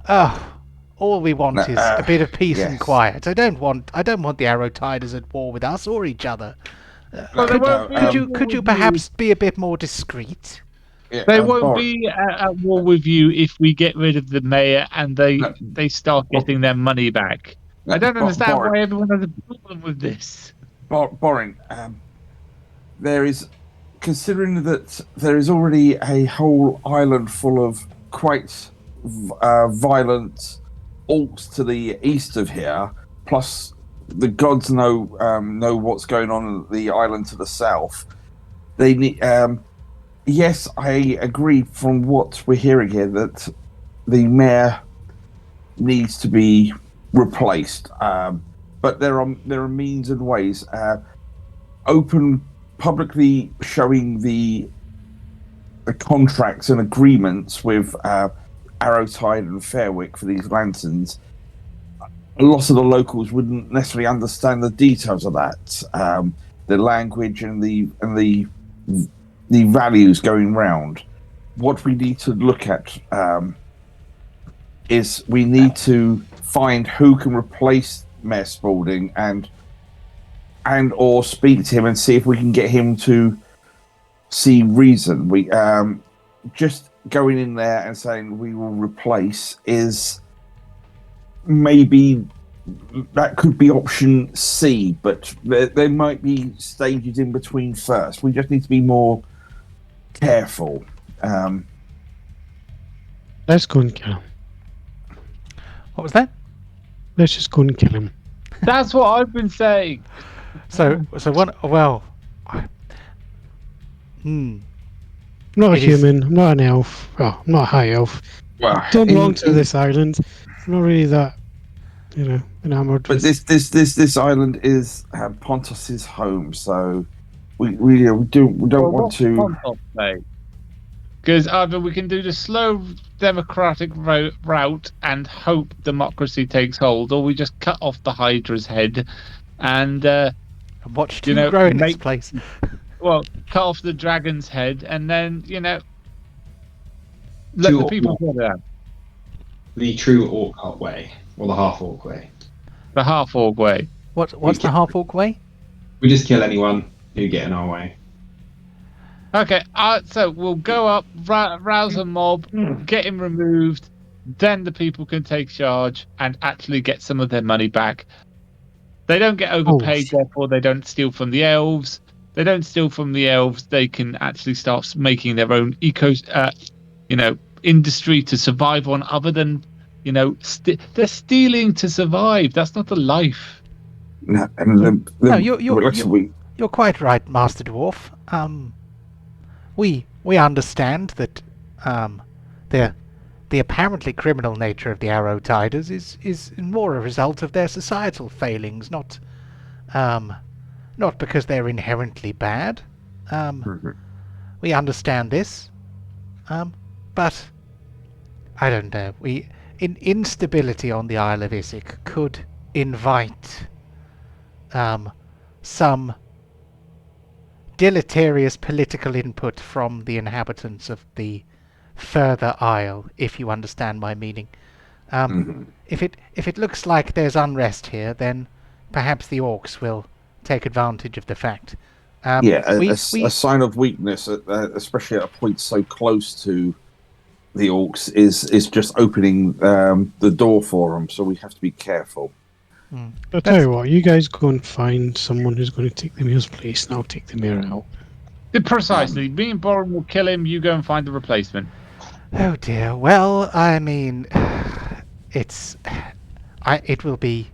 Oh, all we want is a bit of peace and quiet. I don't want the Arrowtiders at war with us or each other. Could you perhaps be a bit more discreet? They won't be at war with you if we get rid of the mayor and they start getting their money back. I don't understand why everyone has a problem with this. Boring. There is, considering that there is already a whole island full of quite violent orcs to the east of here, plus the gods know what's going on the island to the south. They need. Yes, I agree from what we're hearing here that the mayor needs to be replaced. But there are means and ways. Publicly showing the contracts and agreements with Arrowtide and Fairwick for these lanterns. A lot of the locals wouldn't necessarily understand the details of that, the language and the values going round. What we need to look at is we need to find who can replace Mayor Spaulding and or speak to him and see if we can get him to see reason. We just going in there and saying we will replace is maybe that could be option C, but there might be stages in between first. We just need to be more careful. Let's go and kill him. What was that? Let's just go and kill him. That's what I've been saying. So one. Well, I'm not a human. I'm not an elf. Oh, I'm not a high elf. Well, Don't belong to this island. I'm not really that, enamored. But this island is Pontos' home, so we don't want to. Because either we can do the slow democratic route and hope democracy takes hold, or we just cut off the Hydra's head and watch two grow in this place. Well, cut off the dragon's head and then let the people sort it out. The true orc way, or the half orc way. The half orc way. What's the half orc way? We just kill anyone who get in our way. Okay, so we'll go up, rouse a mob, get him removed, then the people can take charge and actually get some of their money back. They don't get overpaid, therefore they don't steal from the elves. They don't steal from the elves. They can actually start making their own industry to survive on, other than, they're stealing to survive. That's not the life. No, and you're quite right, Master Dwarf. We understand that the apparently criminal nature of the Arrow Tiders is more a result of their societal failings, not because they're inherently bad. We understand this, but I don't know. Instability on the Isle of Isaac could invite some deleterious political input from the inhabitants of the further isle, if you understand my meaning. If it looks like there's unrest here, then perhaps the orcs will take advantage of the fact. A sign of weakness, especially at a point so close to the orcs, is just opening the door for them. So we have to be careful. I'll tell you what, you guys go and find someone who's going to take the mayor's place, and I'll take the mayor out. Precisely. Me and Boren will kill him, you go and find the replacement. Oh dear. Well, I mean, it will be...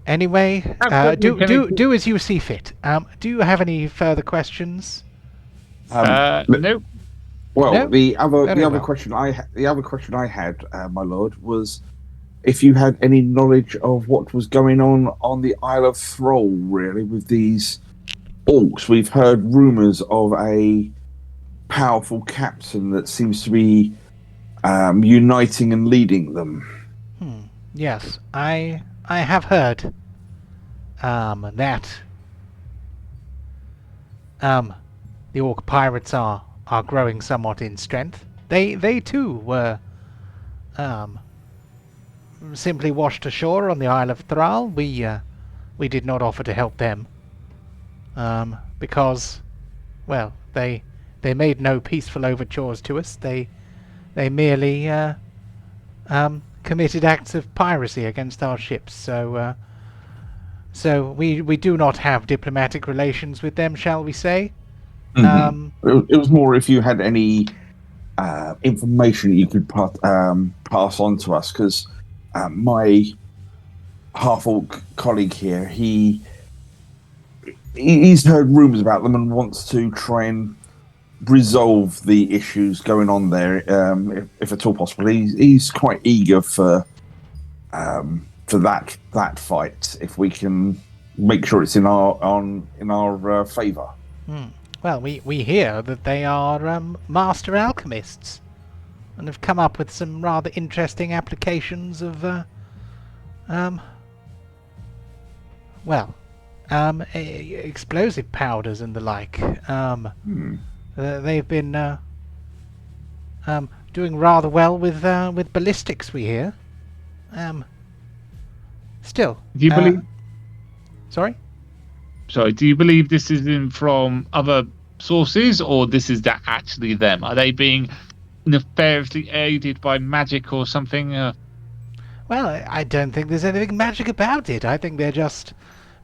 Anyway, do as you see fit. Do you have any further questions? Nope. Well, no? the other question I had, my lord, was if you had any knowledge of what was going on the Isle of Thrall, really, with these orcs. We've heard rumours of a powerful captain that seems to be uniting and leading them. Yes, I have heard that the orc pirates are growing somewhat in strength. They too were simply washed ashore on the Isle of Thrall. We did not offer to help them because, well, they made no peaceful overtures to us. They merely committed acts of piracy against our ships. So we do not have diplomatic relations with them, shall we say? It was more if you had any information you could pass on to us, because my half-orc colleague here, he's heard rumours about them and wants to try and resolve the issues going on there, if at all possible. He's quite eager for that fight, if we can make sure it's in our favour. Well, we hear that they are master alchemists and have come up with some rather interesting applications of explosive powders and the like. They've been doing rather well with ballistics, we hear. Still, do you believe? Sorry, do you believe this is from other sources, or this is actually them? Are they being nefariously aided by magic or something? Well, I don't think there's anything magic about it. I think they're just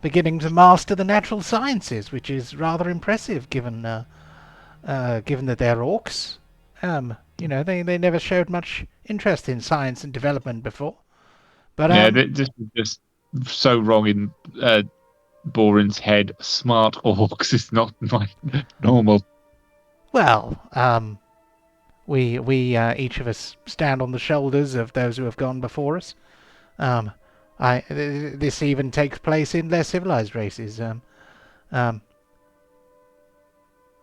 beginning to master the natural sciences, which is rather impressive given given that they're orcs. They never showed much interest in science and development before. But Yeah, this is just so wrong in Borin's head. Smart orcs is not like normal. well, we each of us stand on the shoulders of those who have gone before us. This even takes place in less civilized races.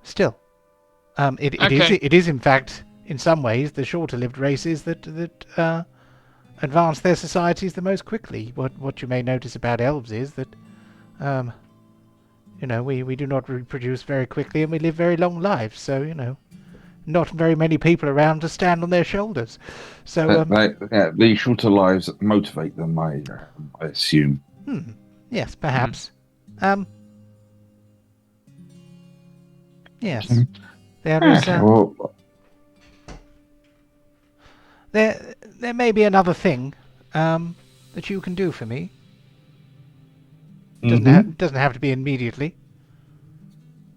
Still, it is in fact in some ways the shorter-lived races that advance their societies the most quickly. What you may notice about elves is that we do not reproduce very quickly and we live very long lives. So not very many people around to stand on their shoulders. So the shorter lives motivate them, I assume. Yes, perhaps. Yes. There is. There may be another thing that you can do for me. Doesn't have to be immediately.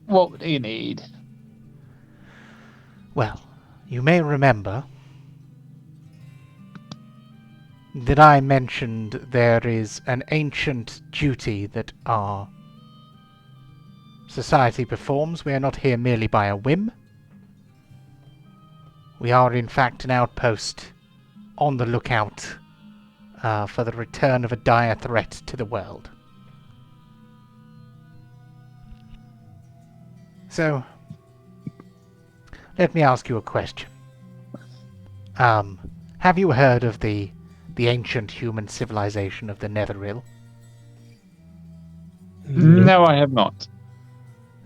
What do you need? Well, you may remember that I mentioned there is an ancient duty that our society performs. We are not here merely by a whim. We are in fact an outpost on the lookout for the return of a dire threat to the world. So, let me ask you a question. Have you heard of the ancient human civilization of the Netherrill? No, I have not.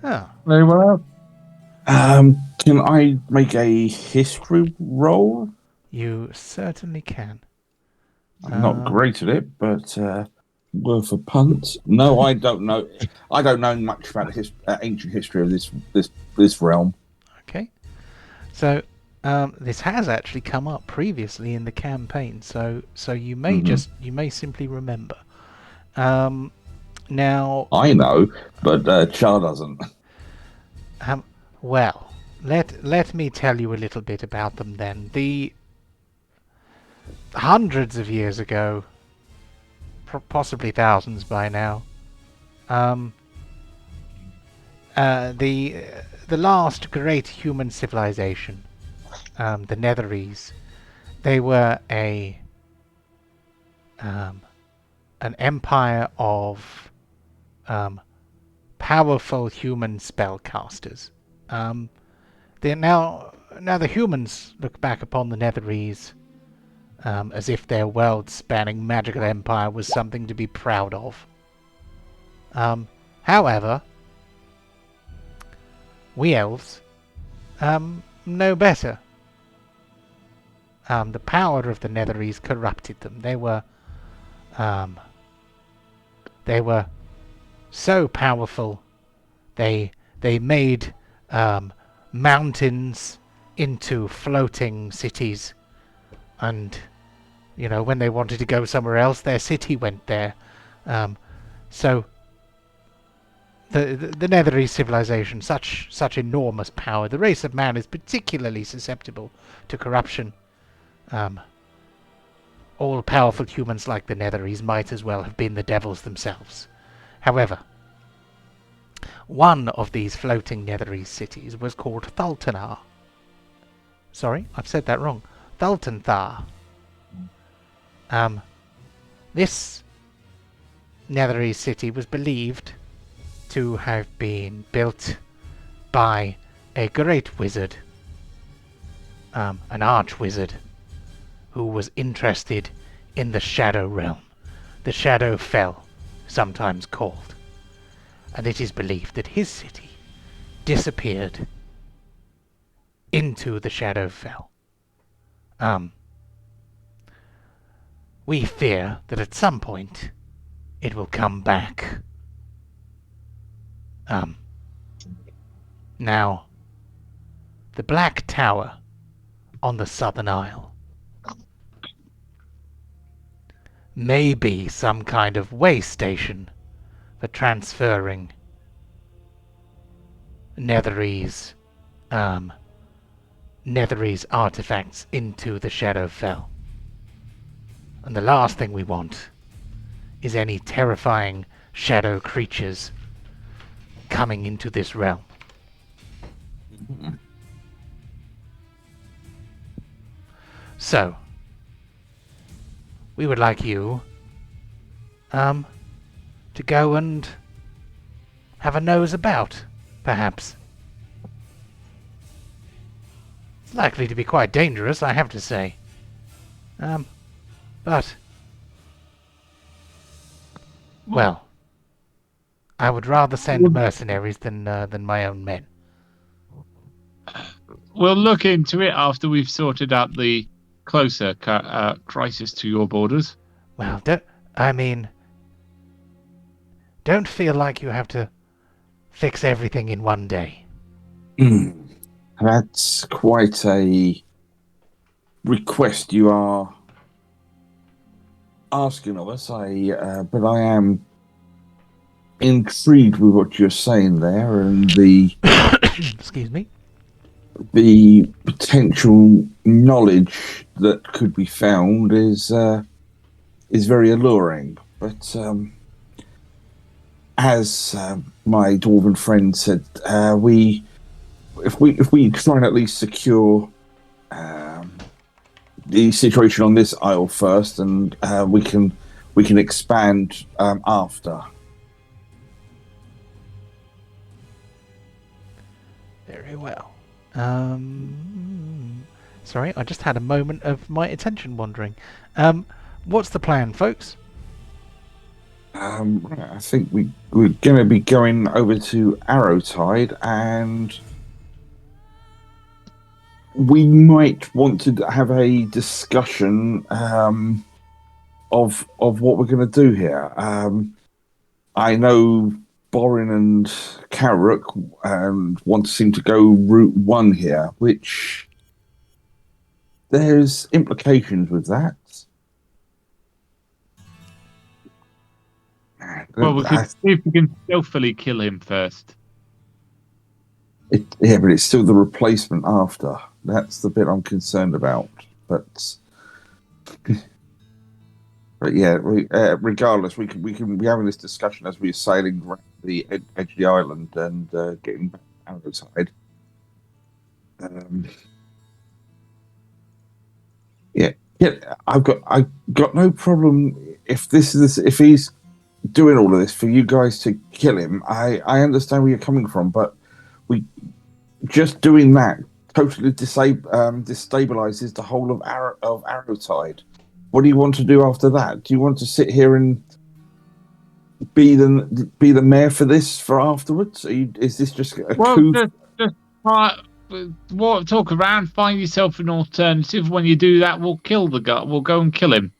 Oh. Very well. Can I make a history roll? You certainly can. I'm not great at it, but worth a punt. No, I don't know. I don't know much about the ancient history of this realm. Okay. So this has actually come up previously in the campaign, so you may you may simply remember. Now I know, but Char doesn't. Well, let me tell you a little bit about them then. The hundreds of years ago, possibly thousands by now, the last great human civilization, the Netherese, they were an empire of powerful human spellcasters. Now the humans look back upon the Netherese as if their world-spanning magical empire was something to be proud of. However, we elves know better. The power of the Netherese corrupted them. They were so powerful. They made mountains into floating cities, and when they wanted to go somewhere else, their city went there. So the Netherese civilization, such enormous power. The race of man is particularly susceptible to corruption. All-powerful humans like the Netherese might as well have been the devils themselves. However, one of these floating Netherese cities was called Thultanar. Sorry, I've said that wrong. Thultanthar. This Netherese city was believed to have been built by a great wizard, an arch-wizard, who was interested in the Shadow Realm, the Shadow Fell, sometimes called. And it is believed that his city disappeared into the Shadow Fell. We fear that at some point it will come back. Now, the Black Tower on the Southern Isle. maybe some kind of way station for transferring Netherese artifacts into the Shadowfell. And the last thing we want is any terrifying shadow creatures coming into this realm. So, we would like you to go and have a nose about, perhaps. It's likely to be quite dangerous, I have to say. But well, I would rather send mercenaries than my own men. We'll look into it after we've sorted out the closer crisis to your borders. Well, don't feel like you have to fix everything in one day. That's quite a request you are asking of us. But I am intrigued with what you're saying there, and the excuse me, the potential knowledge that could be found is very alluring. But as my dwarven friend said, if we try and at least secure the situation on this isle first, and we can expand after. Very well. Sorry, I just had a moment of my attention wandering. What's the plan, folks? I think we're going to be going over to Arrowtide, and we might want to have a discussion of what we're going to do here. I know Borin and Karuk want to seem to go Route 1 here, which there's implications with that. Well, we could see if we can stealthily kill him first. But it's still the replacement after. That's the bit I'm concerned about. But yeah, regardless, we can be having this discussion as we're sailing around the edge of the island and getting back to Arrowside. I've got no problem if he's doing all of this for you guys to kill him. I understand where you're coming from, but we just doing that totally destabilizes the whole of Arrowtide. What do you want to do after that? Do you want to sit here and be the mayor for afterwards? Is this just a coup? Just talk around, find yourself an alternative. When you do that, we'll kill the guy. We'll go and kill him.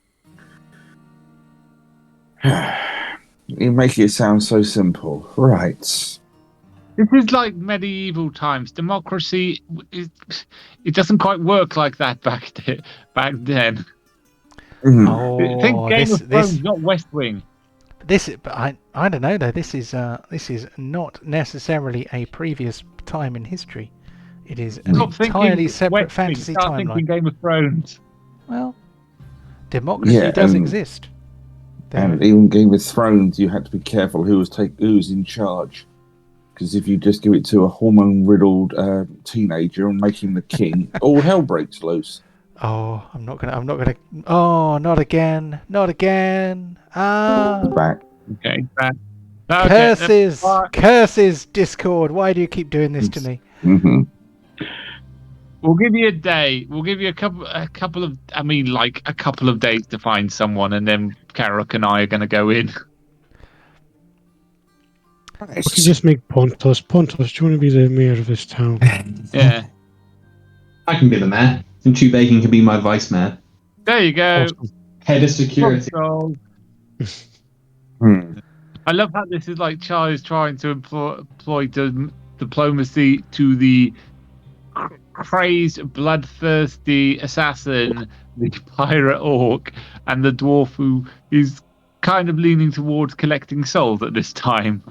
You make it sound so simple, right? This is like medieval times. Democracy, it doesn't quite work like that back then. Oh, think Game of Thrones, not West Wing. I don't know though. This is not necessarily a previous time in history. It is an entirely separate fantasy timeline. Thinking Game of Thrones. Well, democracy does exist. And even Game of Thrones, you had to be careful who's in charge, because if you just give it to a hormone-riddled teenager and make him the king, all hell breaks loose. Oh, I'm not gonna. Oh, not again! Not again! Back. Okay, back. Curses! Discord! Why do you keep doing this to me? Mm-hmm. We'll give you a day. We'll give you a couple of. I mean, like a couple of days to find someone, and then Karuk and I are going to go in. We can just make Pontos. Pontos, do you want to be the mayor of this town? Yeah. I can be the mayor. And Chewbacca can be my vice mayor. There you go. Head of security. I love how this is like Charlie's trying to employ diplomacy to the crazed, bloodthirsty assassin the pirate orc and the dwarf who is kind of leaning towards collecting souls at this time.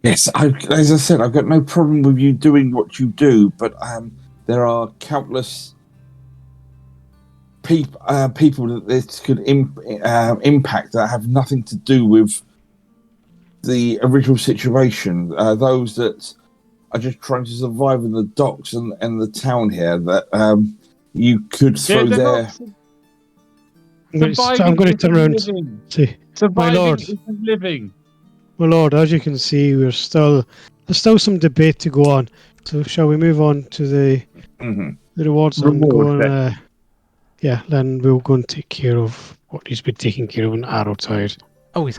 Yes, as I said, I've got no problem with you doing what you do, but there are countless people that this could impact that have nothing to do with the original situation. Those that are just trying to survive in the docks and the town here that you could throw there. I'm going to turn around. See, my lord, isn't living. my lord. As you can see, there's still some debate to go on. So shall we move on to the rewards and go on? Then we'll go and take care of what he's been taking care of in Arrowtide. Oh, he's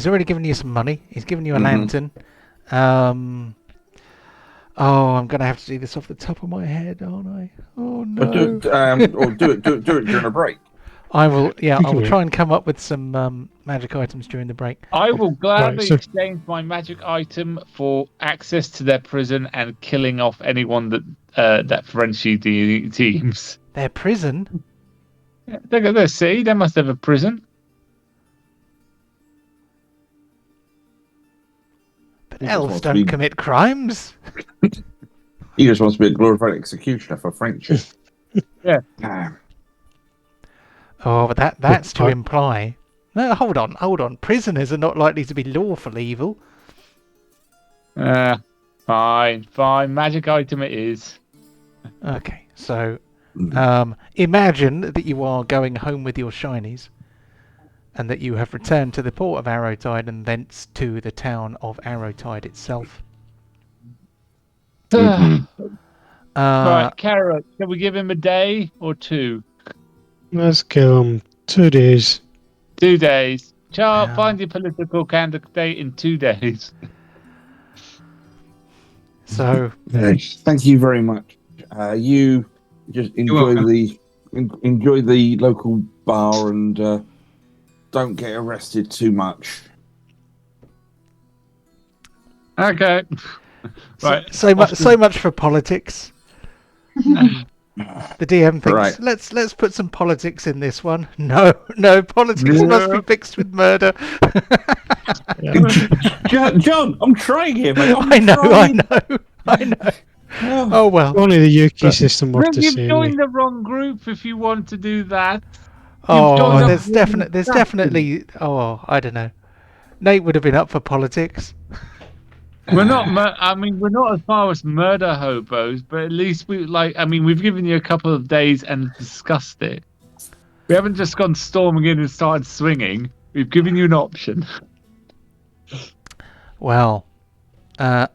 already given you some money. He's given you a lantern. I'm gonna have to do this off the top of my head, aren't I? Oh no! But do it during a break. I will. Yeah, I will try and come up with some magic items during the break. I will gladly exchange my magic item for access to their prison and killing off anyone that Frenchie teams. Their prison? Yeah, look at this. See, they must have a prison. But elves don't commit crimes. He just wants to be a glorified executioner for Frenchie. Yeah. Oh, but that's to imply. No, hold on. Prisoners are not likely to be lawful evil. Fine. Magic item it is. Okay, so imagine that you are going home with your shinies, and that you have returned to the port of Arrowtide and thence to the town of Arrowtide itself. Right, Carrot, shall we give him a day or 2? Let's give him 2 days. 2 days. Char, find your political candidate in 2 days. So, thank you very much. You just enjoy the local bar and don't get arrested too much. Okay. Right. So much for politics. The DM thinks, let's put some politics in this one. No, politics must be fixed with murder. John, I'm trying here, mate. I know. Oh well. Only the Yuki system works to You've say. joined the wrong group if you want to do that. There's definitely. Oh, I don't know. Nate would have been up for politics. We're not. We're not as far as murder hobos, but at least we've given you a couple of days and discussed it. We haven't just gone storming in and started swinging. We've given you an option. Well, I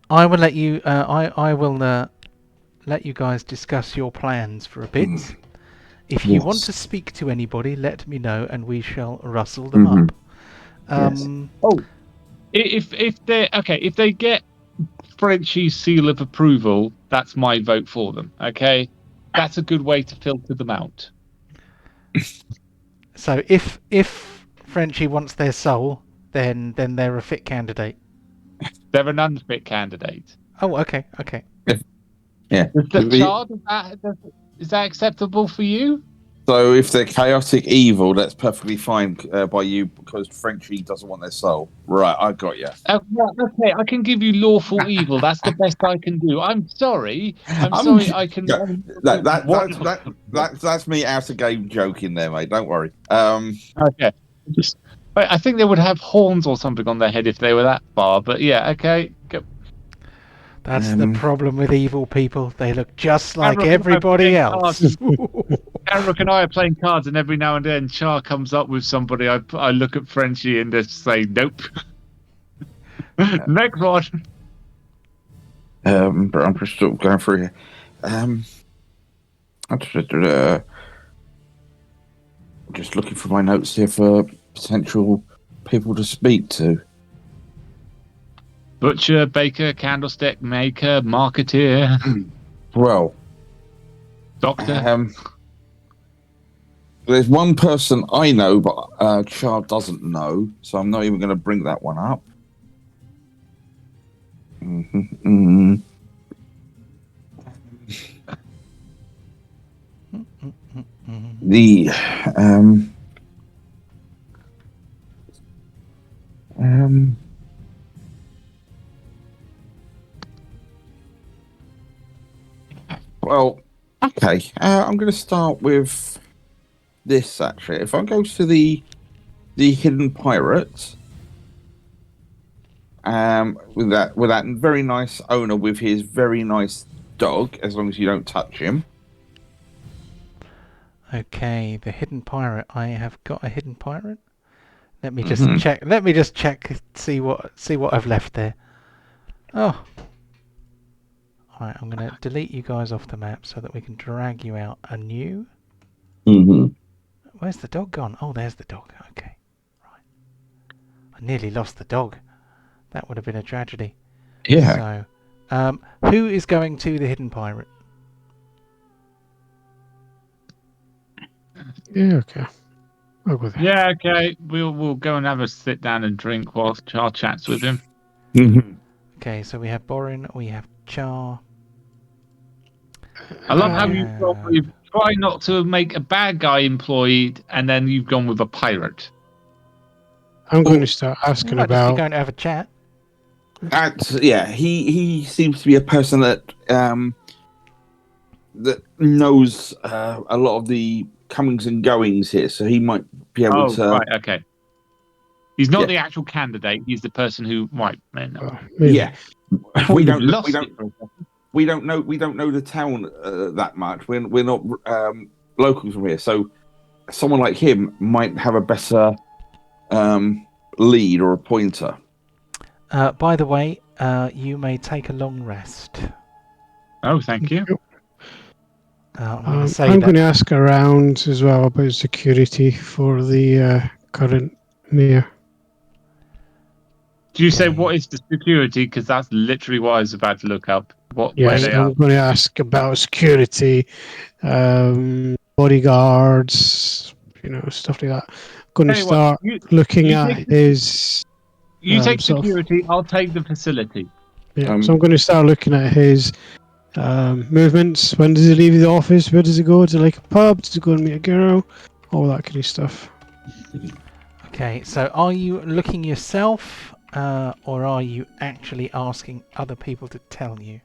will let you. I will let you guys discuss your plans for a bit. If you want to speak to anybody, let me know, and we shall rustle them up. If they get Frenchie's seal of approval, that's my vote for them. Okay, that's a good way to filter them out. So if Frenchie wants their soul, then they're a fit candidate. They're an unfit candidate. Oh, okay. Yeah. Is that acceptable for you? So if they're chaotic evil, that's perfectly fine by you because Frenchie doesn't want their soul. Right, I got you. Okay, I can give you lawful evil. That's the best I can do. I'm sorry. I can. That's me out of game joking there, mate. Don't worry. Okay. I think they would have horns or something on their head if they were that far. But yeah, okay. Go. That's the problem with evil people. They look just like everybody else. Eric and I are playing cards, and every now and then Char comes up with somebody. I look at Frenchie and just say, nope. Next one. But I'm just still going through here. Just looking for my notes here for potential people to speak to. Butcher, baker, candlestick maker, marketeer. Well, doctor. There's one person I know, but Char doesn't know, so I'm not even going to bring that one up. the well, okay. I'm going to start with this actually. If I go to the hidden pirate, with that very nice owner with his very nice dog, as long as you don't touch him. Okay, the hidden pirate. I have got a hidden pirate. Let me just check. Let me just check. See what I've left there. Oh. Alright, I'm going to delete you guys off the map so that we can drag you out anew. Where's the dog gone? Oh, there's the dog. Okay. Right. I nearly lost the dog. That would have been a tragedy. Yeah. So, who is going to the hidden pirate? Yeah, okay. I'll go there. Yeah, okay. We'll go and have a sit down and drink while Char chats with him. Okay, so we have Borin, we have Char. I love how you've tried not to make a bad guy employed, and then you've gone with a pirate. I'm going to start asking Just be about. going to have a chat. He seems to be a person that knows a lot of the comings and goings here, so he might be able to. Right, okay. He's not the actual candidate. He's the person who might. Yeah, we don't know the town that much. We're not locals from here, so someone like him might have a better lead or a pointer. By the way, you may take a long rest. Oh, thank you. I'm going to ask around as well about security for the current mayor. Do you say what is the security? Because that's literally what I was about to look up. Where they are. I'm going to ask about security, bodyguards, stuff like that. I'm going to start looking at his. You take security. I'll take the facility. Yeah, so I'm going to start looking at his movements. When does he leave the office? Where does he go? To like a pub? Does he go and meet a girl? All that kind of stuff. Okay, so are you looking yourself, or are you actually asking other people to tell you?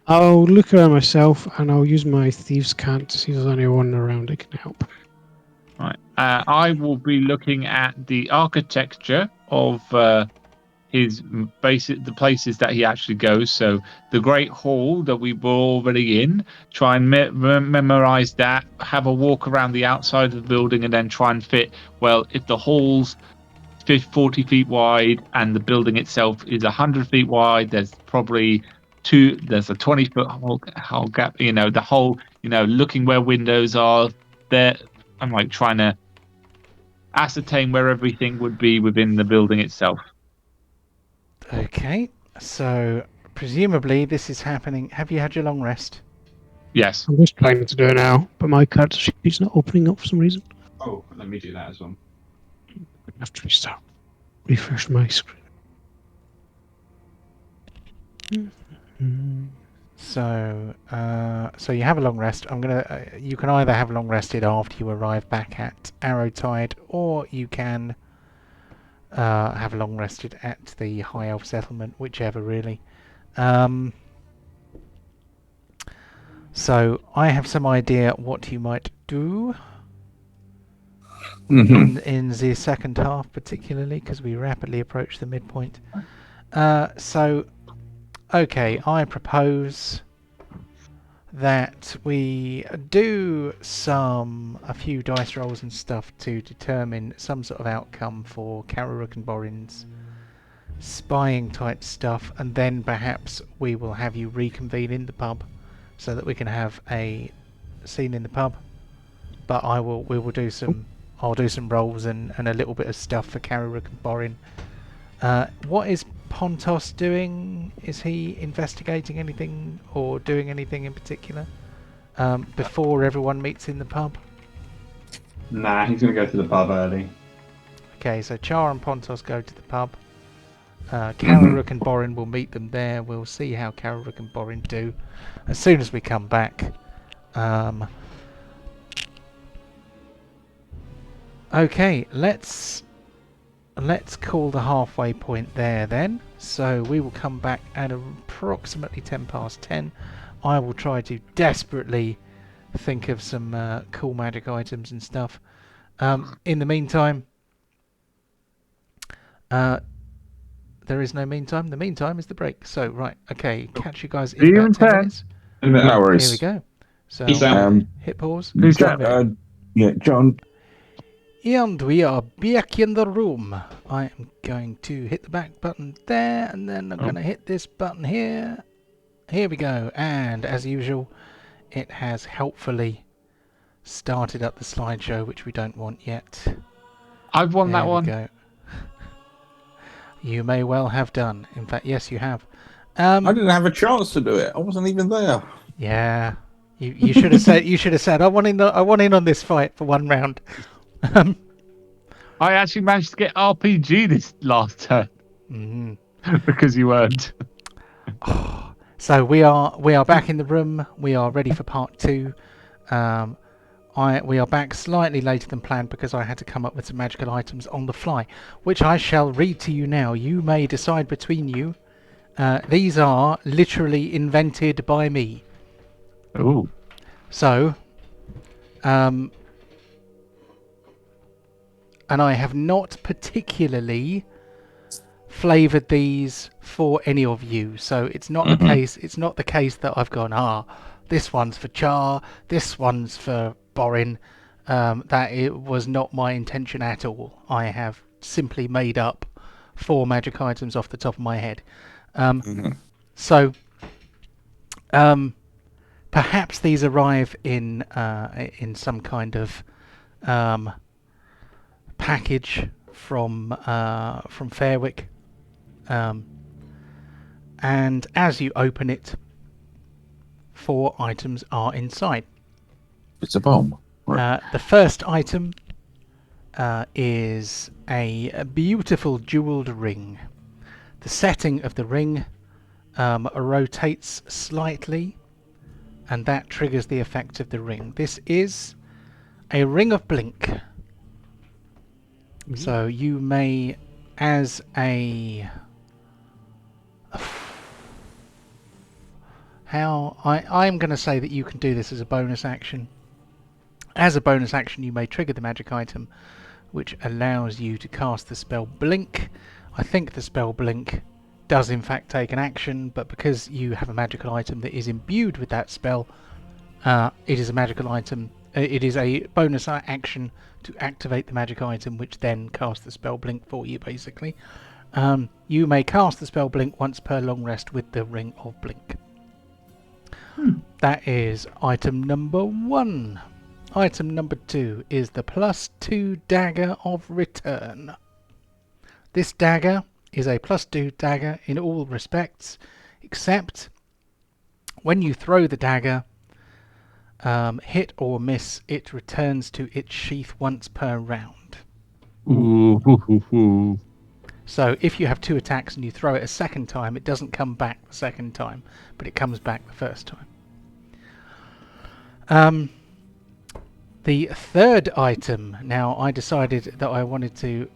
I'll look around myself and I'll use my thieves' cant to see if there's anyone around that can help. Right. I will be looking at the architecture of the places that he actually goes. So the Great Hall that we were already in, try and memorize that, have a walk around the outside of the building, and then try and fit, well, if the hall's 40 feet wide and the building itself is 100 feet wide, there's probably there's a 20-foot hole gap, the whole, looking where windows are there. I'm like trying to ascertain where everything would be within the building itself. Okay, so presumably this is happening. Have you had your long rest? Yes. I'm just trying to do it now, but my card sheet's not opening up for some reason. Oh, let me do that as well. I have to restart. Refresh my screen. So you have a long rest. you can either have long rested after you arrive back at Arrowtide, or you can have long rested at the High Elf settlement, whichever really. So I have some idea what you might do in the second half, particularly because we rapidly approach the midpoint. Okay, I propose that we do a few dice rolls and stuff to determine some sort of outcome for Kararuk and Borin's spying type stuff, and then perhaps we will have you reconvene in the pub so that we can have a scene in the pub. But I'll do some rolls and a little bit of stuff for Kararuk and Borin. What is Pontos doing? Is he investigating anything or doing anything in particular before everyone meets in the pub? Nah, he's going to go to the pub early. Okay, so Char and Pontos go to the pub. Kararuk and Borin will meet them there. We'll see how Kararuk and Borin do as soon as we come back. Okay, let's call the halfway point there then. So we will come back at approximately 10 past 10. I will try to desperately think of some cool magic items and stuff. In the meantime, there is no meantime. The meantime is the break. So right, okay, catch you guys in See you about in 10 10. minutes. No worries. Here we go. So Peace out. hit pause. Peace Start out. video. John. And we are back in the room. I am going to hit the back button there, and then I'm going to hit this button here. Here we go. And as usual, it has helpfully started up the slideshow, which we don't want yet. I've won that one. There we go. You may well have done. In fact, yes, you have. I didn't have a chance to do it. I wasn't even there. Yeah. You should have said. You should have said. I want in on this fight for one round. I actually managed to get RPG this last turn because you weren't. So we are back in the room. We are ready for part 2. We are back slightly later than planned because I had to come up with some magical items on the fly, which I shall read to you now. You may decide between you. These are literally invented by me. Oh. So, and I have not particularly flavoured these for any of you. So it's not the case. It's not the case that I've gone, this one's for Char, this one's for Borin. That it was not my intention at all. I have simply made up 4 magic items off the top of my head. So, perhaps these arrive in some kind of package from Fairwick, and as you open it, 4 items are inside. It's a bomb. The first item is a beautiful jeweled ring. The setting of the ring rotates slightly, and that triggers the effect of the ring. This is a ring of blink. So you may, as a... I'm going to say that you can do this as a bonus action. As a bonus action, you may trigger the magic item, which allows you to cast the spell Blink. I think the spell Blink does in fact take an action, but because you have a magical item that is imbued with that spell, it is a magical item. It is a bonus action to activate the magic item, which then casts the spell Blink for you, basically. You may cast the spell Blink once per long rest with the Ring of Blink. That is item number 1. Item number 2 is the +2 Dagger of Return. This dagger is a +2 dagger in all respects, except when you throw the dagger, hit or miss, it returns to its sheath once per round. Ooh. So if you have 2 attacks and you throw it a second time, it doesn't come back the second time, but it comes back the first time. The third item, now I decided that I wanted to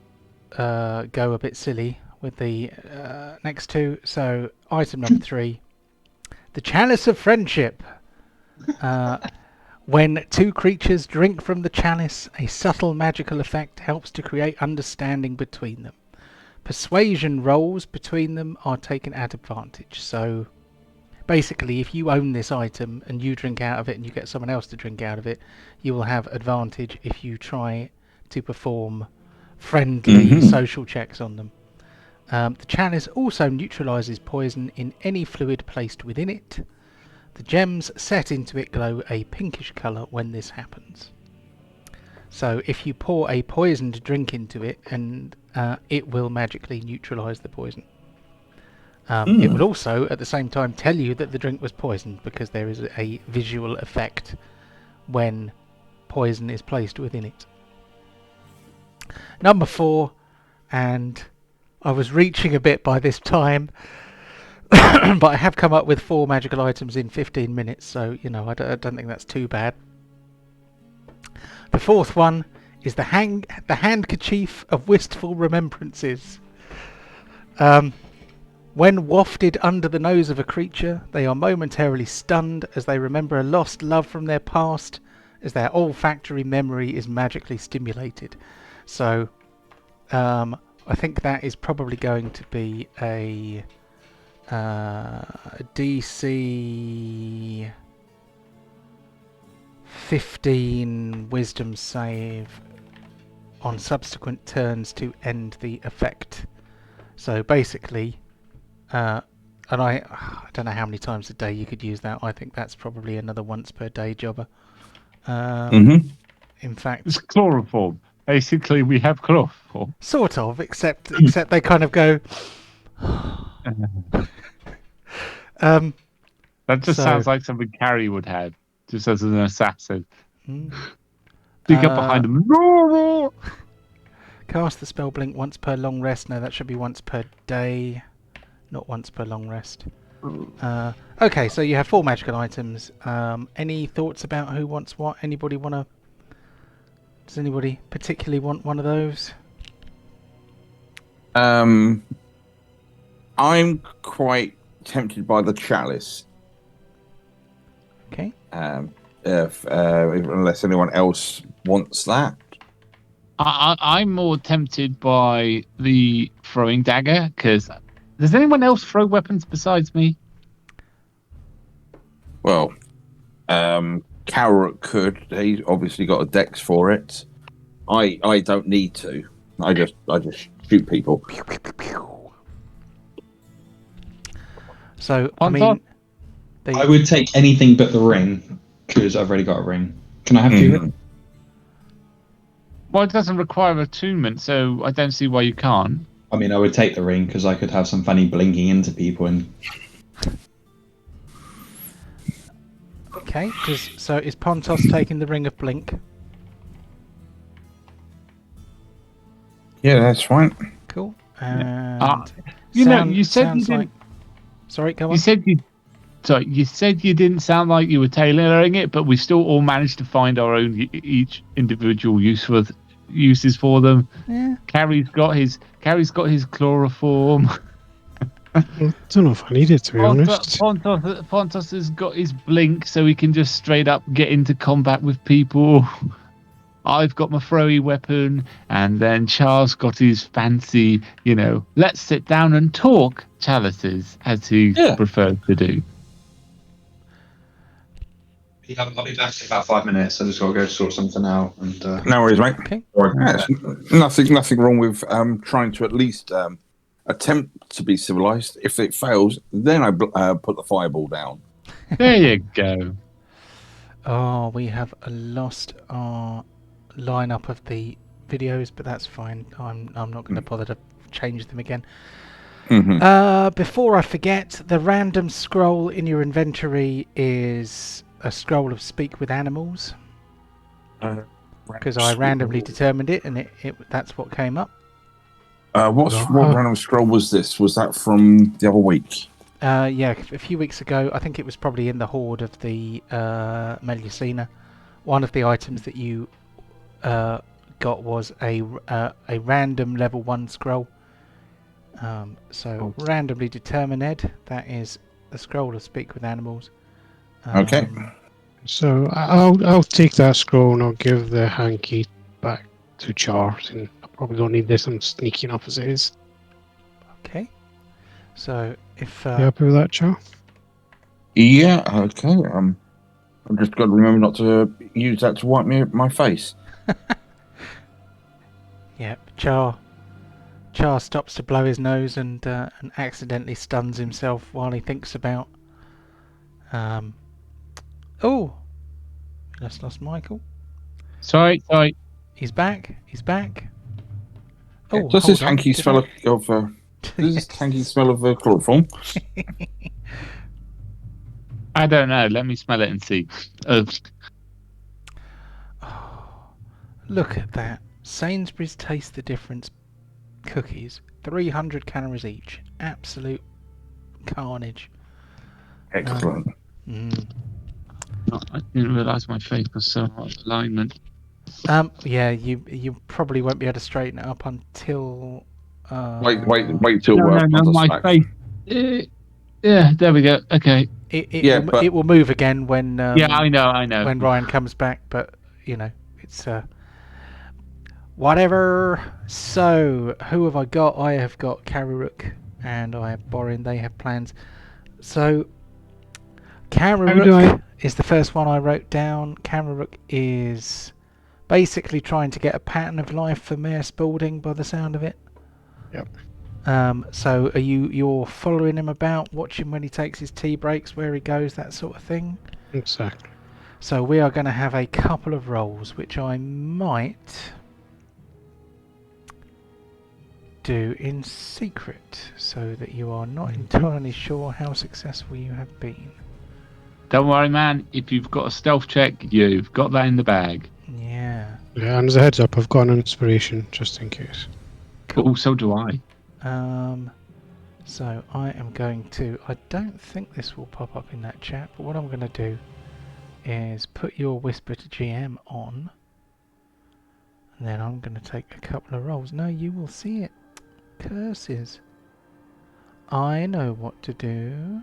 go a bit silly with the next 2, so item number 3, the Chalice of Friendship. When 2 creatures drink from the chalice, a subtle magical effect helps to create understanding between them. Persuasion rolls between them are taken at advantage. So basically, if you own this item and you drink out of it and you get someone else to drink out of it, you will have advantage if you try to perform friendly social checks on them. The chalice also neutralizes poison in any fluid placed within it. The gems set into it glow a pinkish colour when this happens. So if you pour a poisoned drink into it, and it will magically neutralise the poison. It will also, at the same time, tell you that the drink was poisoned, because there is a visual effect when poison is placed within it. Number 4, and I was reaching a bit by this time, but I have come up with 4 magical items in 15 minutes, so, you know, I don't think that's too bad. The 4th one is the handkerchief of wistful remembrances. When wafted under the nose of a creature, they are momentarily stunned as they remember a lost love from their past, as their olfactory memory is magically stimulated. So, I think that is probably going to be a DC 15 wisdom save on subsequent turns to end the effect. So basically, and I don't know how many times a day you could use that. I think that's probably another once per day jobber. In fact, It's chloroform. Basically, we have chloroform. sort of, except they kind of go. That just sounds like something Carrie would have, just as an assassin. Speak up behind him. Cast the spell blink once per long rest. No, that should be once per day, not once per long rest. Okay, so you have 4 magical items. Any thoughts about who wants what? Anybody want to? Does anybody particularly want one of those? I'm quite tempted by the chalice. Okay. Unless anyone else wants that. I'm more tempted by the throwing dagger, because does anyone else throw weapons besides me? Well, Carrot could. He's obviously got a dex for it. I don't need to. I just shoot people. So I mean, I would take anything but the ring, because I've already got a ring. Can I have 2 rings? Well, it doesn't require attunement, so I don't see why you can't. I mean, I would take the ring because I could have some funny blinking into people and. Okay, so is Pontos taking the ring of blink? Yeah, that's fine. Cool. And you said you didn't. Sorry, go on. You said you didn't sound like you were tailoring it, but we still all managed to find our own each individual uses for them. Yeah. Carrie's got his chloroform. I don't know if I need it, to be honest. Pontos has got his blink, so he can just straight up get into combat with people. I've got my throwy weapon, and then Charles got his fancy, let's sit down and talk chalices, as he prefers to do. Yeah, I'll be back in about 5 minutes. I just got to go sort something out. And no worries, mate. Okay. Nothing wrong with trying to at least attempt to be civilized. If it fails, then I put the fireball down. There you go. Oh, we have lost our lineup of the videos, but that's fine. I'm not going to bother to change them again. Before I forget, the random scroll in your inventory is a scroll of speak with animals, because I randomly determined it, and that's what came up. What random scroll was this? Was that from the other week? Yeah, a few weeks ago. I think it was probably in the horde of the Melusina. One of the items that you got was a random level 1 scroll. Randomly determine Ed. That is a scroll of speak with animals. Okay. So I'll take that scroll and I'll give the hanky back to Charles, and I probably don't need this. I'm sneaking up as it is. Okay. So if you happy with that, Charles? Yeah. Okay. I've just got to remember not to use that to wipe my face. Yeah, Char stops to blow his nose and accidentally stuns himself while he thinks about. Oh, just lost Michael. Sorry. He's back. Oh, does this hanky smell of chloroform? I don't know. Let me smell it and see. Look at that. Sainsbury's Taste the Difference cookies. 300 calories each. Absolute carnage. Excellent. I didn't realise my face was so out of alignment. Yeah, you probably won't be able to straighten it up until. Wait till No, Pontos my back. face. Yeah, there we go. Okay. It will move again when. Yeah, I know. When Ryan comes back, but it's whatever. So who have I got? I have got Kararuk and I have Borin. They have plans. So Kararuk is the first one I wrote down. Kararuk is basically trying to get a pattern of life for Mayor Spalding by the sound of it. Yep. So are you're following him about, watching when he takes his tea breaks, where he goes, that sort of thing? Exactly. So we are going to have a couple of rolls, which I might do in secret, so that you are not entirely sure how successful you have been. Don't worry, man. If you've got a stealth check, you've got that in the bag. Yeah. Yeah, and as a heads up, I've got an inspiration just in case. Cool. Oh, so do I. So I am going to. I don't think this will pop up in that chat, but what I'm going to do is put your Whisper to GM on, and then I'm going to take a couple of rolls. No, you will see it. Curses. I know what to do.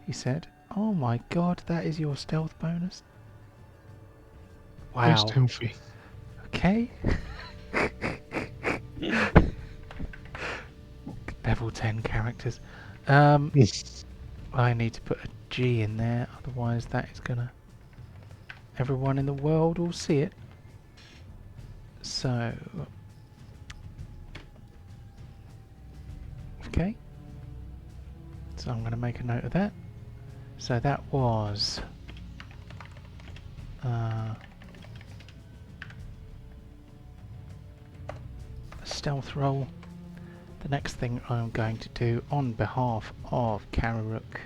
He said, "Oh my god, that is your stealth bonus." Wow. Very stealthy. Okay. Level 10 characters. I need to put a G in there, otherwise that is gonna... Everyone in the world will see it. So... Okay. So I'm gonna make a note of that. So that was... a stealth roll. The next thing I'm going to do on behalf of Kararuk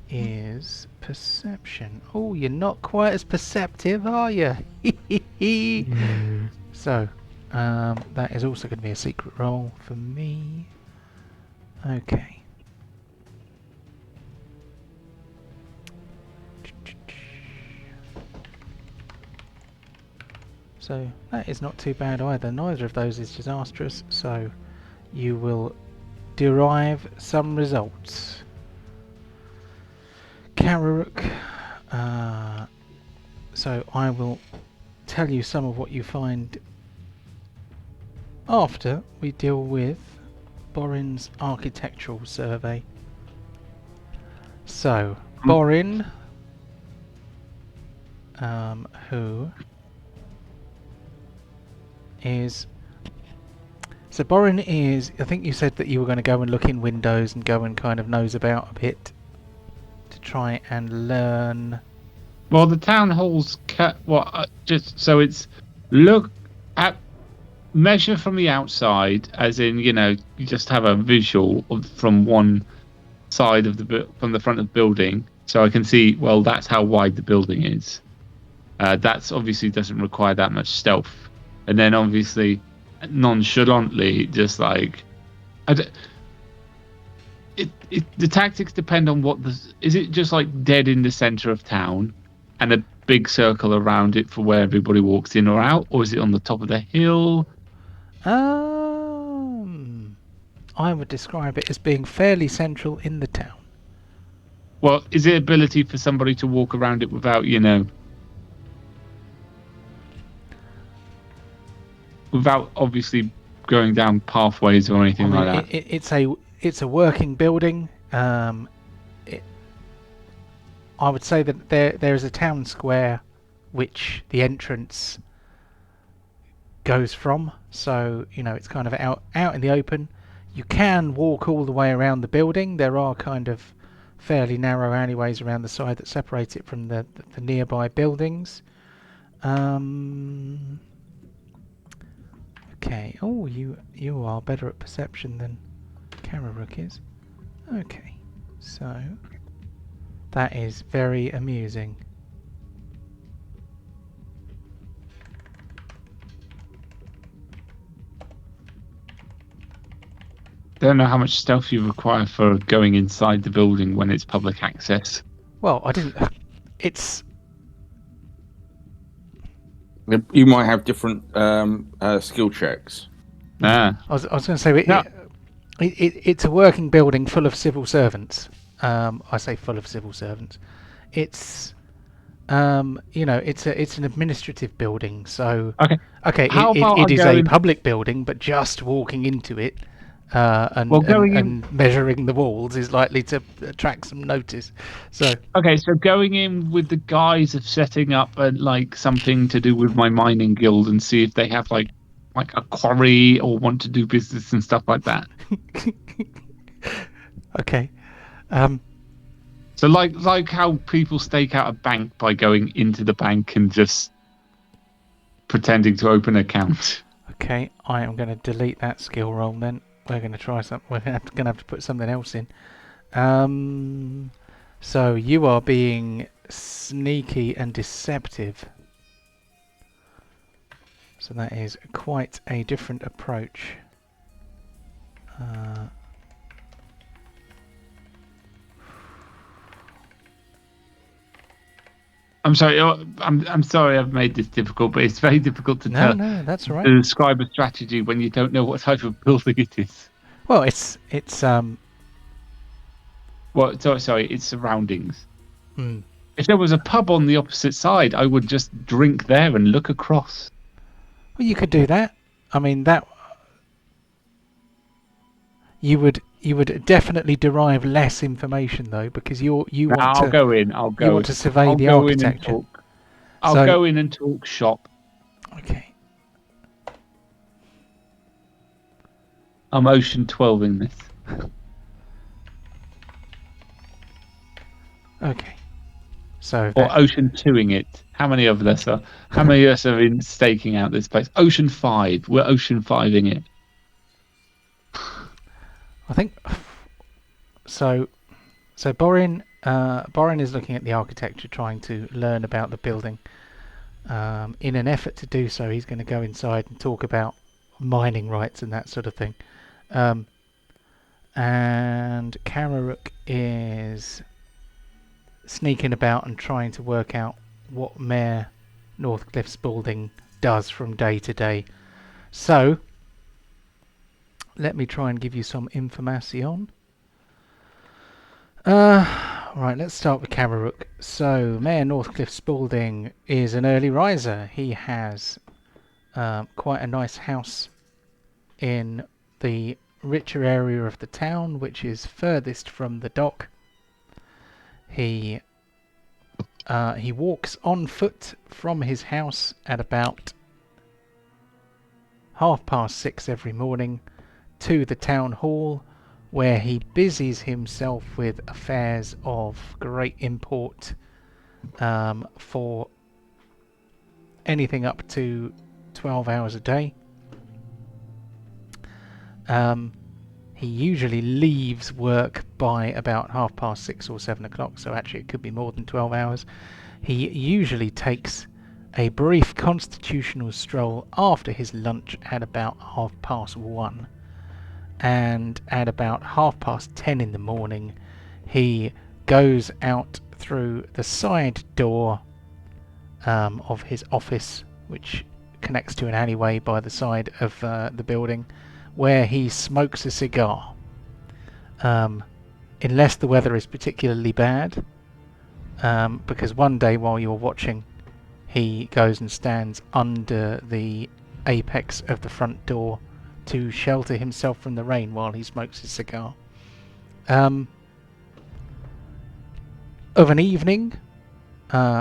is perception. Oh, you're not quite as perceptive, are you? So, that is also going to be a secret roll for me. Okay. So that is not too bad either. Neither of those is disastrous, so you will derive some results. Kararuk, so I will tell you some of what you find after we deal with Borin's architectural survey. So, Borin, who is... So Borin is... I think you said that you were going to go and look in windows and go and kind of nose about a bit to try and learn... Well, the town hall's just so it's look at measure from the outside, as in you just have a visual from one side of from the front of the building, so I can see. Well, that's how wide the building is. That's obviously doesn't require that much stealth, and then obviously nonchalantly, just like the tactics depend on what is it just like dead in the center of town. And a big circle around it for where everybody walks in or out, or is it on the top of the hill? I would describe it as being fairly central in the town. Well, is it ability for somebody to walk around it without, without obviously going down pathways or anything like that? It's a working building. I would say that there is a town square which the entrance goes from, so it's kind of out in the open. You can walk all the way around the building. There are kind of fairly narrow alleyways around the side that separate it from the nearby buildings. Okay. Oh, you are better at perception than Kararuk is. Okay, so that is very amusing. Don't know how much stealth you require for going inside the building when it's public access. Well, I didn't. It's You might have different skill checks. Ah. I was going to say it's a working building full of civil servants. I say full of civil servants. It's it's an administrative building. So Okay. How about it is a going... public building, but just walking into it going and measuring the walls is likely to attract some notice. So so going in with the guise of setting up something to do with my mining guild and see if they have like a quarry or want to do business and stuff like that. Okay. So like how people stake out a bank by going into the bank and just pretending to open an account. Okay, I am going to delete that skill roll then. We're going to try something. We're going to have to put something else in. So you are being sneaky and deceptive. So that is quite a different approach. I'm sorry. I'm sorry. I've made this difficult, but it's very difficult to No, that's all right. to describe a strategy when you don't know what type of building it is. Well, it's Well, sorry. It's surroundings. Mm. If there was a pub on the opposite side, I would just drink there and look across. Well, you could do that. I mean, that you would definitely derive less information though, because you want I'll to go in. I'll go. you want to survey I'll the go architecture. In and talk. I'll go in and talk shop. Okay. I'm Ocean 12 in this. Okay. So or Ocean 2ing it. How many of us are? How many of us are in staking out this place? Ocean 5. We're Ocean 5ing it. I think so. So Borin is looking at the architecture, trying to learn about the building. In an effort to do so, he's going to go inside and talk about mining rights and that sort of thing. And Kararuk is sneaking about and trying to work out what Mayor Northcliffe Spalding does from day to day. So let me try and give you some information. Right, let's start with Kararuk. So Mayor Northcliffe Spalding is an early riser. He has quite a nice house in the richer area of the town, which is furthest from the dock. He walks on foot from his house at about 6:30 every morning to the town hall, where he busies himself with affairs of great import for anything up to 12 hours a day. He usually leaves work by about 6:30 or 7 o'clock, so actually it could be more than 12 hours. He usually takes a brief constitutional stroll after his lunch at about 1:30. And at about 10:30 in the morning, he goes out through the side door of his office, which connects to an alleyway by the side of the building, where he smokes a cigar. Unless the weather is particularly bad, because one day while you're watching, he goes and stands under the apex of the front door to shelter himself from the rain while he smokes his cigar. Of an evening,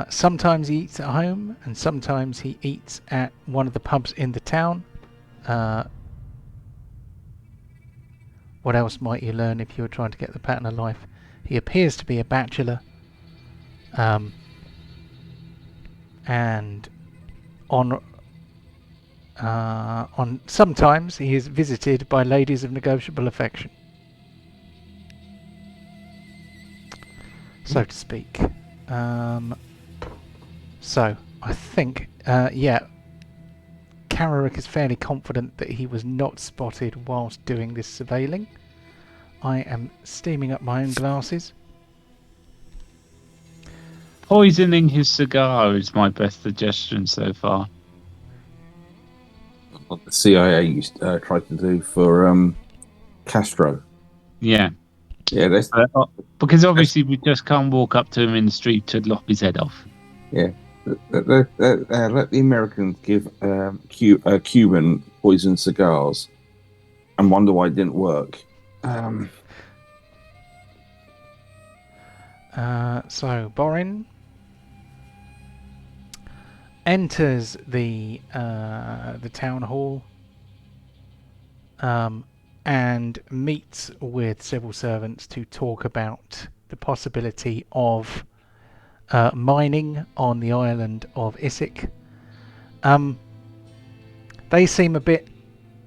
sometimes he eats at home, and sometimes he eats at one of the pubs in the town. What else might you learn if you were trying to get the pattern of life? He appears to be a bachelor, and on sometimes he is visited by ladies of negotiable affection, so to speak. So I think, Kararuk is fairly confident that he was not spotted whilst doing this surveilling. I am steaming up my own glasses. Poisoning his cigar is my best suggestion so far. what the CIA tried to do for Castro. Yeah. Yeah, that's Because obviously we just can't walk up to him in the street to lop his head off. yeah. Let the Americans give Cuban poison cigars and wonder why it didn't work. So Borin enters the town hall and meets with civil servants to talk about the possibility of mining on the island of Issyk. They seem a bit.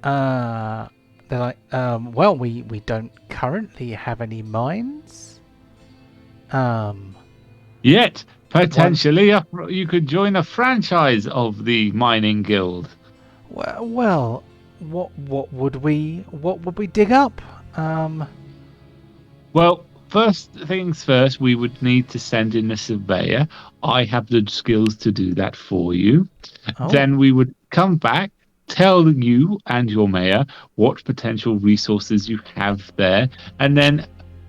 They're like, well, we don't currently have any mines. Yet potentially you could join a franchise of the mining guild. Well, what would we dig up? Well, first things first, we would need to send in a surveyor. I have the skills to do that for you. Oh. Then we would come back, tell you and your mayor what potential resources you have there, and then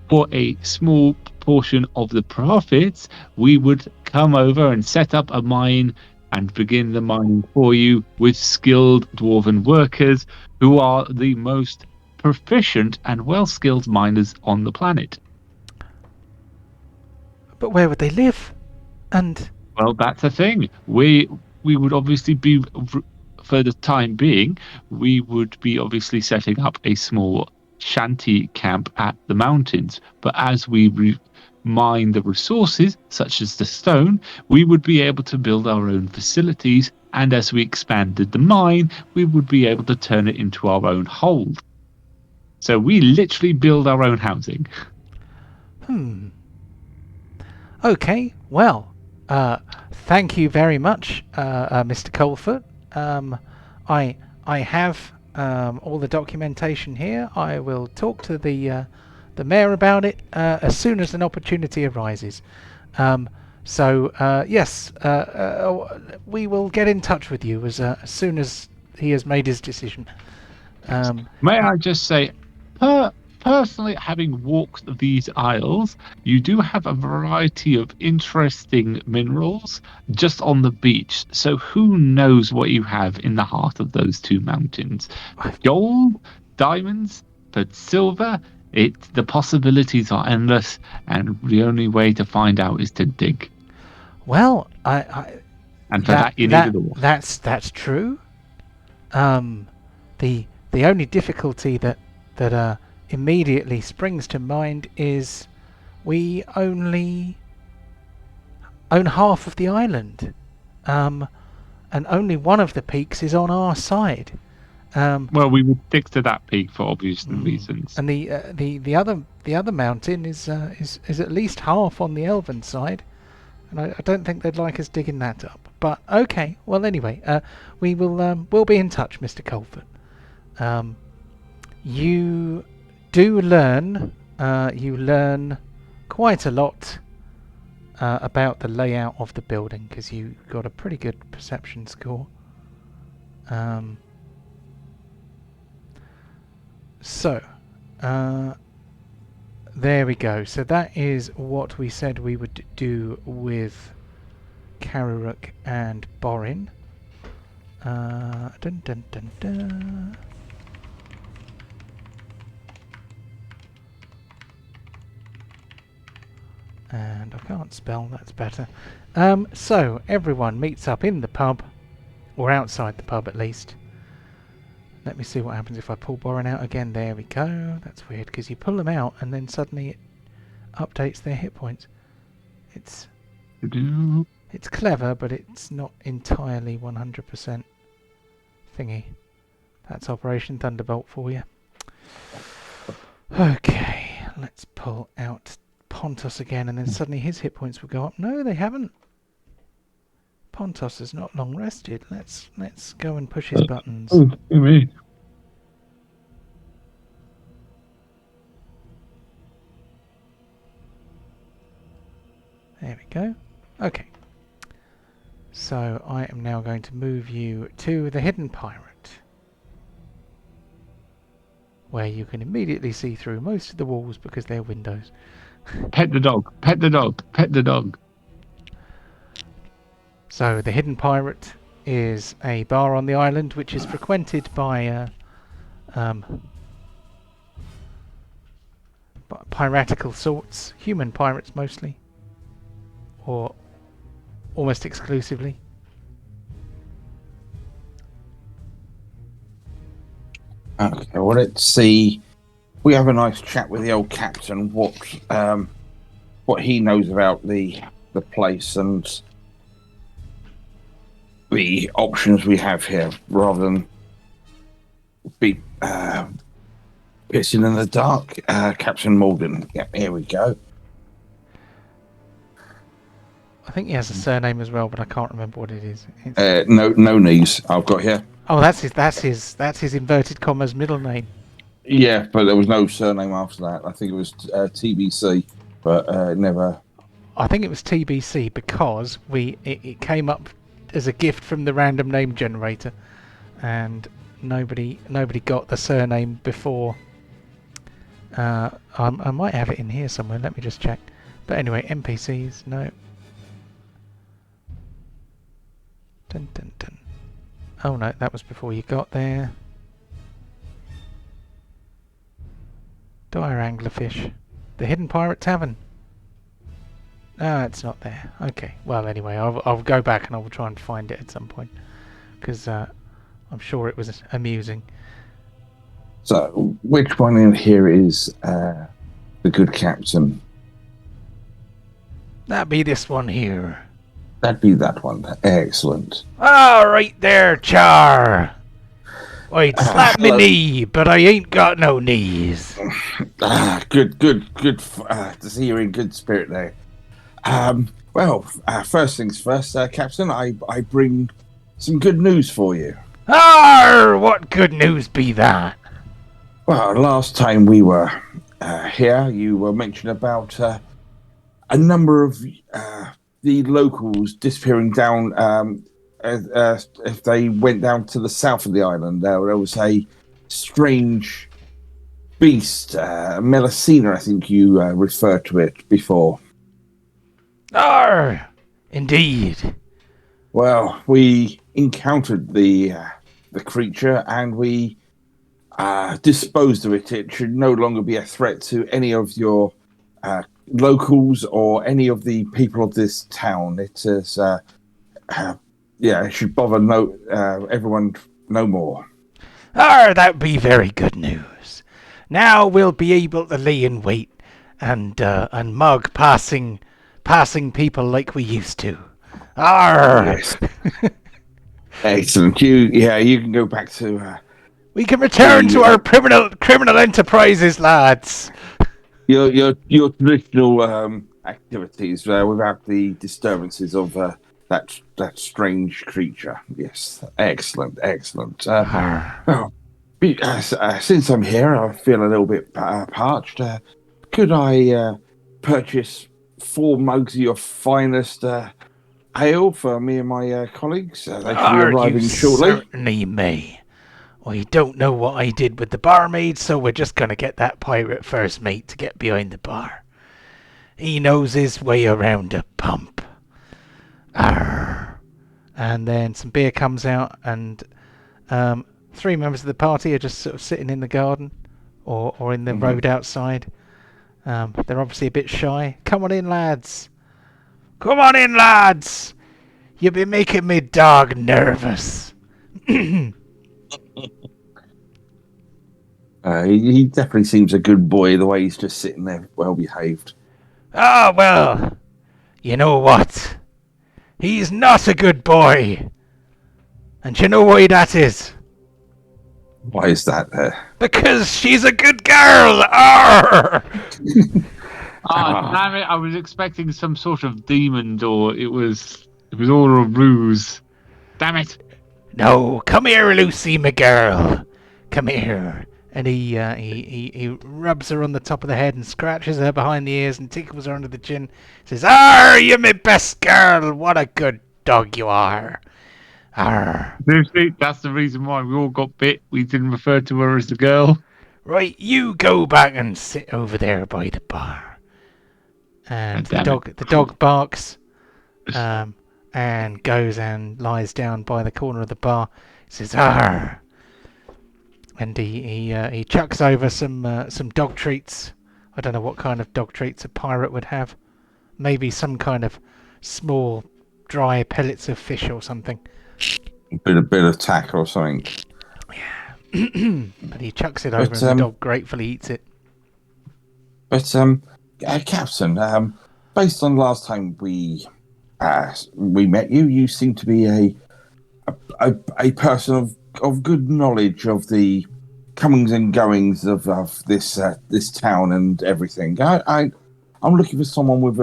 for a small portion of the profits, we would come over and set up a mine and begin the mining for you with skilled dwarven workers who are the most proficient and well-skilled miners on the planet. But where would they live? And well, that's the thing. We would obviously be, for the time being, we would be obviously setting up a small shanty camp at the mountains. But as we mine the resources, such as the stone, we would be able to build our own facilities. And as we expanded the mine, we would be able to turn it into our own hold. So we literally build our own housing. Okay, well, thank you very much, Mr. Coldfoot. I have all the documentation here. I will talk to the mayor about it as soon as an opportunity arises. Yes, we will get in touch with you as soon as he has made his decision. May I just say, personally, having walked these isles, you do have a variety of interesting minerals just on the beach. So who knows what you have in the heart of those two mountains? Gold, diamonds, but silver, the possibilities are endless, and the only way to find out is to dig. Well, and for that you need a door. That's true. The only difficulty that immediately springs to mind is we only own half of the island, and only one of the peaks is on our side. Well, we would stick to that peak for obvious reasons. And the other mountain is at least half on the elven side, and I don't think they'd like us digging that up. But okay, well anyway, we'll be in touch, Mr. Colford. You do learn quite a lot about the layout of the building because you got a pretty good perception score. There we go. So that is what we said we would do with Karuruk and Borin. Dun dun dun dun. And I can't spell, that's better. So everyone meets up in the pub, or outside the pub at least. Let me see what happens if I pull Borin out again. There we go. That's weird because you pull them out and then suddenly it updates their hit points. It's clever, but it's not entirely 100% thingy. That's Operation Thunderbolt for you. Okay, let's pull out Pontos again, and then suddenly his hit points will go up. No, they haven't. Pontos has not long rested. Let's go and push his buttons. Oh, me. There we go. Okay. So I am now going to move you to the Hidden Pirate. where you can immediately see through most of the walls because they're windows. Pet the dog. Pet the dog. Pet the dog. So the Hidden Pirate is a bar on the island which is frequented by piratical sorts, human pirates mostly, or almost exclusively. Okay, well, let's see. We have a nice chat with the old captain. What he knows about the place and the options we have here, rather than be pissing in the dark. Captain Morgan. Yep, here we go. I think he has a surname as well, but I can't remember what it is. No knees. I've got here. Oh, that's his inverted commas middle name. Yeah, but there was no surname after that. I think it was TBC, but never. I think it was TBC because it came up as a gift from the random name generator, and nobody got the surname before. I might have it in here somewhere. Let me just check. But anyway, NPCs, no. Dun, dun, dun. Oh no, that was before you got there. Dire Anglerfish. The Hidden Pirate Tavern. Ah, it's not there. Okay. Well, anyway, I'll go back and I will try and find it at some point, because I'm sure it was amusing. So, which one in here is the good captain? That'd be this one here. That'd be that one. Excellent. All right there, Char. I'd slap me knee, but I ain't got no knees. Good to see you're in good spirit there. Well, first things first, Captain, I bring some good news for you. What good news be that? Well, last time we were here, you were mentioning about a number of the locals disappearing down. If they went down to the south of the island, there was a strange beast, Melusina, I think you referred to it before. Indeed. Well, we encountered the creature and we disposed of it. It should no longer be a threat to any of your locals or any of the people of this town. It is, it should bother everyone no more. That'd be very good news. Now we'll be able to lay in wait and mug passing people like we used to. Yes. Excellent. You can go back to. We can return to our criminal enterprises, lads. Your traditional activities without the disturbances of that strange creature. Yes, excellent. Since I'm here, I feel a little bit parched. Could I purchase 4 mugs of your finest ale for me and my colleagues? They should be arriving shortly. Certainly may. I don't know what I did with the barmaid, so we're just going to get that pirate first mate to get behind the bar. He knows his way around a pump. And then some beer comes out, and 3 members of the party are just sort of sitting in the garden or in the road outside. They're obviously a bit shy. Come on in, lads. You've been making me dog nervous. He definitely seems a good boy, the way he's just sitting there, well behaved. Well, you know what? He's not a good boy. And you know why that is? Why is that? Because she's a good girl! Arr! Damn it, I was expecting some sort of demon, or it was all a ruse. Damn it. No, come here, Lucy, my girl. Come here. And he rubs her on the top of the head and scratches her behind the ears and tickles her under the chin. Says, you're my best girl. What a good dog you are. That's the reason why we all got bit. We didn't refer to her as the girl. Right, you go back and sit over there by the bar. And the dog barks, and goes and lies down by the corner of the bar. He says, "Arr!" And he chucks over some dog treats. I don't know what kind of dog treats a pirate would have. Maybe some kind of small, dry pellets of fish or something. A bit of tack or something. Yeah. But he chucks it over, and the dog gratefully eats it. But Captain, based on last time we met you, you seem to be a person of good knowledge of the comings and goings of this town and everything. I'm looking for someone with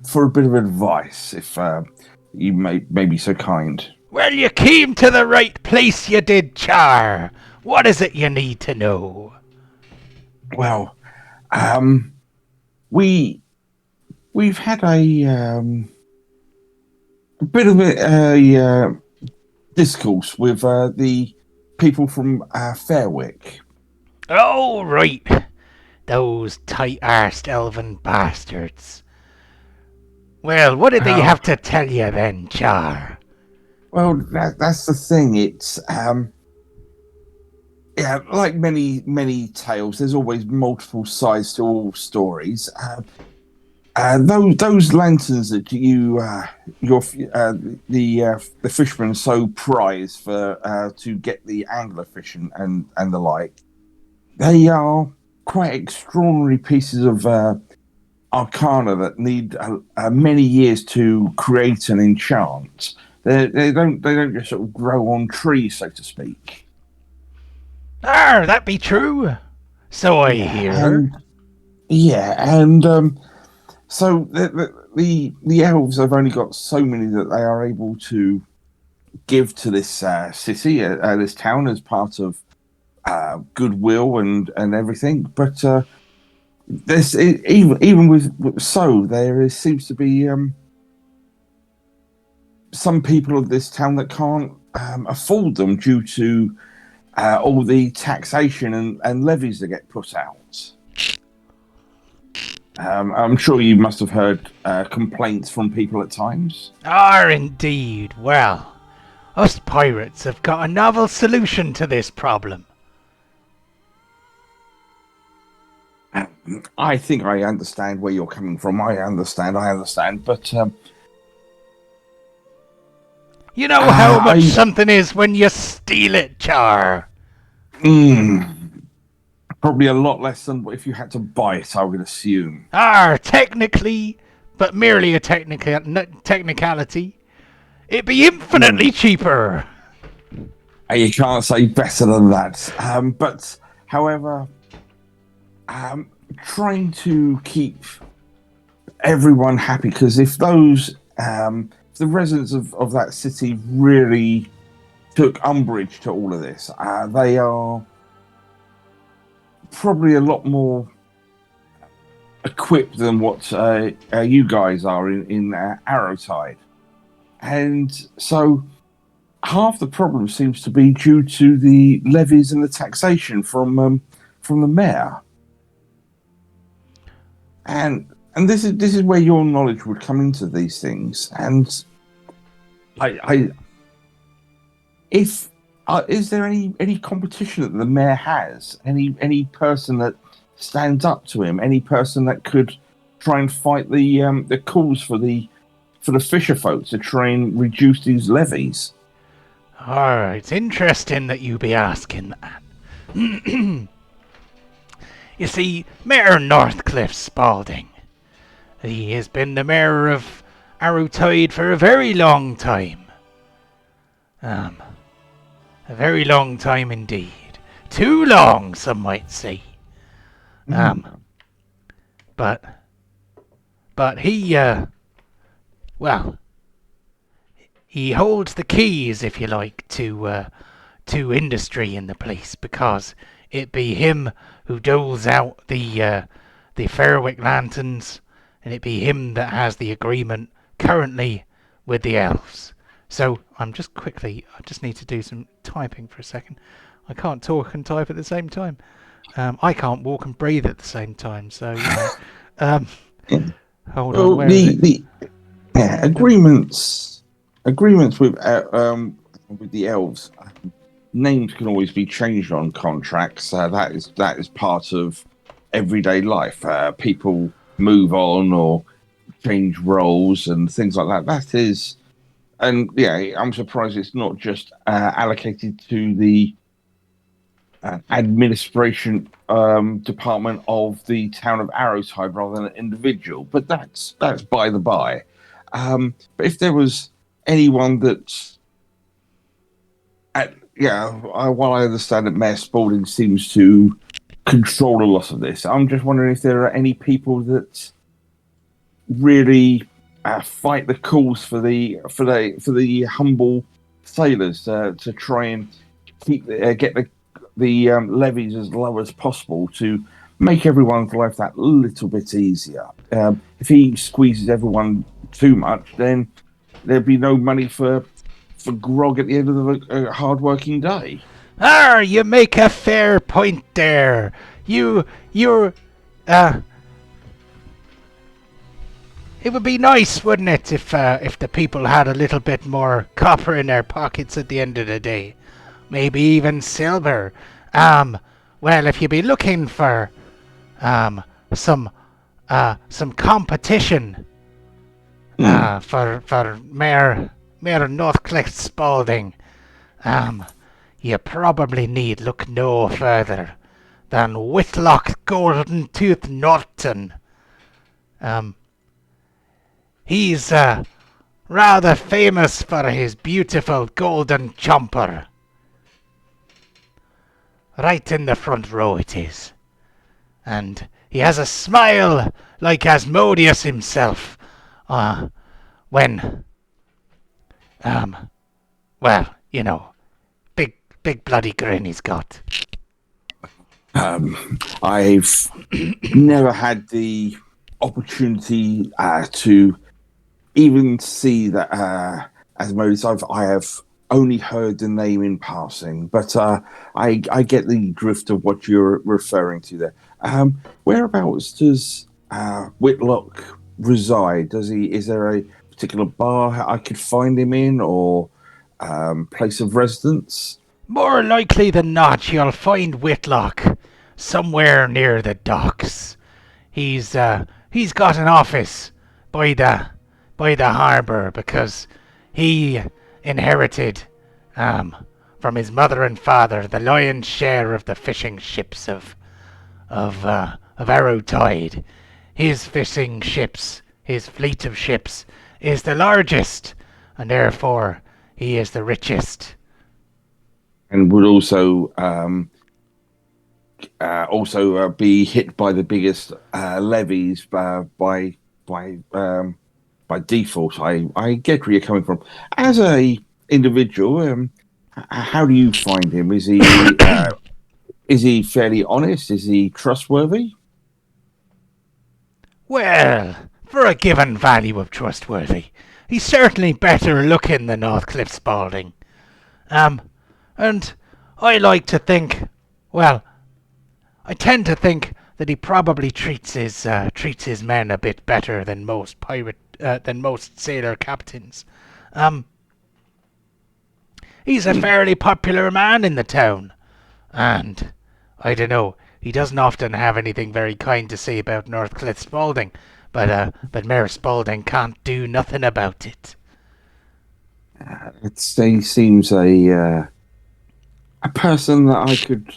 for a bit of advice, if you may be so kind. Well, you came to the right place, you did, Char. What is it you need to know? Well, we've had a bit of a discourse with the people from Fairwick. Oh, right. Those tight-arsed elven bastards. Well, what did they have to tell you then, Char? Well, that's the thing. It's like many tales. There's always multiple sides to all stories. Those lanterns that the fishermen so prize for to get the angler fishing and the like, they are quite extraordinary pieces of arcana that need many years to create and enchant. They don't just sort of grow on trees, so to speak. That be true. So I hear. So the elves have only got so many that they are able to give to this city, this town, as part of goodwill and everything. But there's even with so there seems to be some people of this town that can't afford them due to all the taxation and levies that get put out. I'm sure you must have heard complaints from people at times. Indeed. Well, us pirates have got a novel solution to this problem. I think I understand where you're coming from. I understand. But you know how much something is when you steal it, Char? Probably a lot less than if you had to buy it, I would assume. Technically, but merely a technicality. It'd be infinitely cheaper. You can't say better than that. But, however, trying to keep everyone happy, because if those, the residents of that city really took umbrage to all of this, they are probably a lot more equipped than what you guys are in Arrowtide. And so half the problem seems to be due to the levies and the taxation from the mayor. And this is where your knowledge would come into these things. And is there any competition that the mayor has? Any person that stands up to him? Any person that could try and fight the calls for the fisher folk to try and reduce these levies? It's interesting that you be asking that. You see, Mayor Northcliffe Spalding, he has been the mayor of Arrowtide for a very long time. A very long time indeed. Too long, some might say. But he, he holds the keys, if you like, to industry in the place, because it be him who doles out the Fairwick lanterns, and it be him that has the agreement currently with the elves. So I just need to do some typing for a second. I can't talk and type at the same time. I can't walk and breathe at the same time. So hold on. Where is it? Agreements with the elves. Names can always be changed on contracts. That is part of everyday life. People move on or change roles and things like that. That is, and I'm surprised it's not just allocated to the administration department of the town of Arrowtide rather than an individual. But that's by the by. But if there was anyone that, while I understand that Mayor Spaulding seems to control a lot of this, I'm just wondering if there are any people that really fight the cause for the humble sailors to try and get the levies as low as possible to make everyone's life that little bit easier. If he squeezes everyone too much, then there'd be no money for grog at the end of a hard-working day. You make a fair point there. You're It would be nice, wouldn't it, if the people had a little bit more copper in their pockets at the end of the day. Maybe even silver. Well, if you'd be looking for some competition for Mayor Northcliffe Spaulding, you probably need look no further than Whitlock Golden Tooth Norton. He's rather famous for his beautiful golden chomper. Right in the front row it is. And he has a smile like Asmodeus himself. When, well, you know, big bloody grin he's got. I've never had the opportunity to even see that Asmodeus. I have only heard the name in passing, but I get the drift of what you're referring to there. Whereabouts does Whitlock reside? Is there a particular bar I could find him in, or place of residence? More likely than not, you'll find Whitlock somewhere near the docks. He's got an office by the harbour because he inherited from his mother and father the lion's share of the fishing ships of Arrowtide. His fishing ships, his fleet of ships, is the largest, and therefore he is the richest. And would also be hit by the biggest levies by default. I get where you're coming from. As a individual, how do you find him? Is he fairly honest? Is he trustworthy? Well, for a given value of trustworthy, he's certainly better looking than Northcliffe Spaulding. And I like to think, well, I tend to think that he probably treats his men a bit better than most sailor captains. He's a fairly popular man in the town, and I don't know, he doesn't often have anything very kind to say about Northcliffe Spaulding, but Mayor Spaulding can't do nothing about it. He seems a person that I could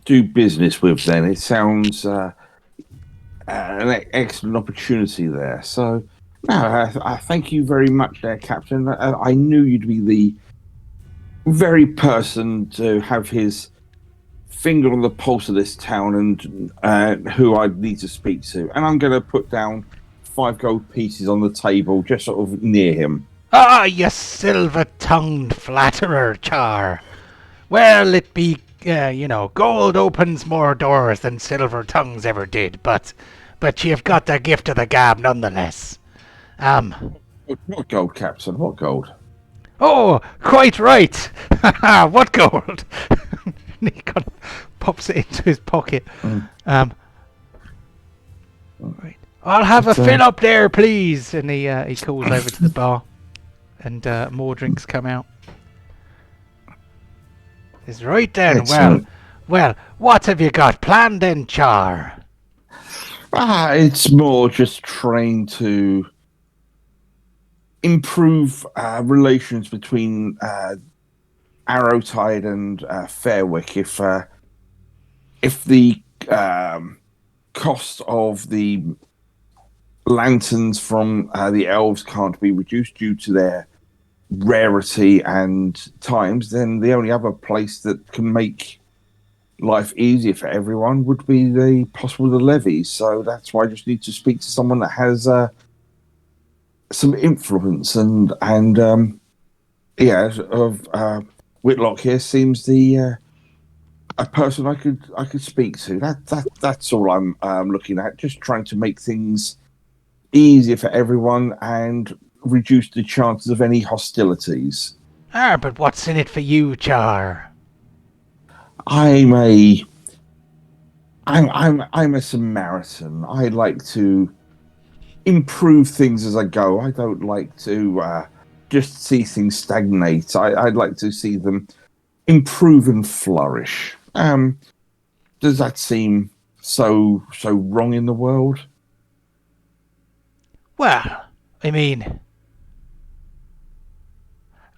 do business with. Then it sounds an excellent opportunity there. So, no, I thank you very much, there, Captain. I knew you'd be the very person to have his finger on the pulse of this town and who I'd need to speak to. And I'm going to put down 5 gold pieces on the table, just sort of near him. Ah, you silver-tongued flatterer, Char. Well, it be, gold opens more doors than silver tongues ever did, but you've got the gift of the gab nonetheless. What gold, Captain? What gold? Oh, quite right. What gold? he kind of pops it into his pocket. Right. I'll have a fill up there, please. And he calls over to the bar, and more drinks come out. Is right then. Excellent. Well, what have you got planned then, Char? It's more just trying to improve relations between Arrowtide and Fairwick. If the cost of the lanterns from the elves can't be reduced due to their rarity and times, then the only other place that can make life easier for everyone would be the levies. So that's why I just need to speak to someone that has some influence and Whitlock here seems the a person I could speak to. That's all I'm looking at. Just trying to make things easier for everyone and reduce the chances of any hostilities. But what's in it for you, Char? I'm a Samaritan. I like to improve things as I go. I don't like to just see things stagnate. I'd like to see them improve and flourish. Does that seem so wrong in the world? Well, I mean,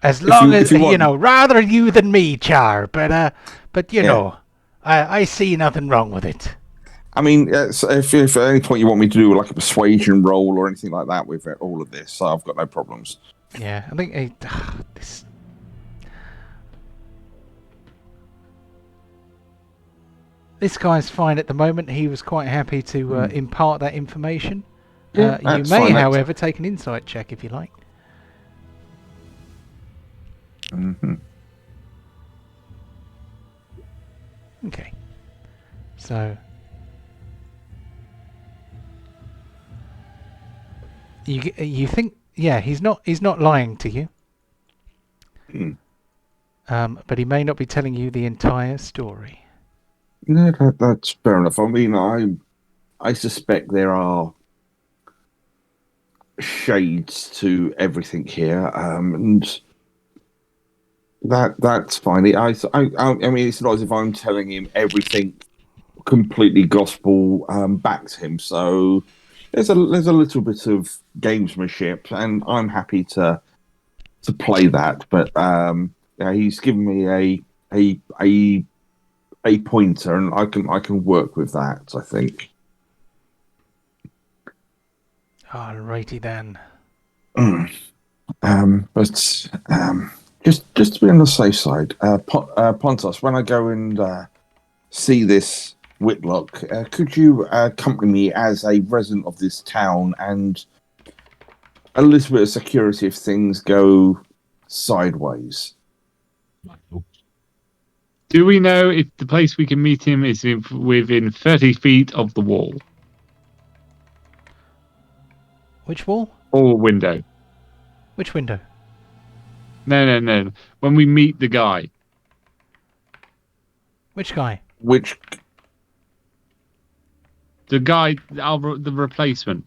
as long as you know, rather you than me, Char. But you know, I see nothing wrong with it. I mean, if at any point you want me to do like a persuasion roll or anything like that with all of this, I've got no problems. Yeah, I think this guy's fine at the moment. He was quite happy to impart that information. You may, however, take an insight check if you like. Mm-hmm. Okay. So you think, yeah, he's not lying to you. But he may not be telling you the entire story. No, that's fair enough. I mean, I suspect there are shades to everything here, and that's fine. I mean, it's not as if I'm telling him everything completely gospel back to him. So there's a little bit of gamesmanship, and I'm happy to play that. But he's given me a pointer, and I can work with that, I think. Alrighty then. But just to be on the safe side, Pontos, when I go and see this Whitlock, could you accompany me as a resident of this town and a little bit of security if things go sideways? Do we know if the place we can meet him is within 30 feet of the wall? Which wall? Or window? Which window? No. When we meet the guy. Which guy? The guy, the replacement.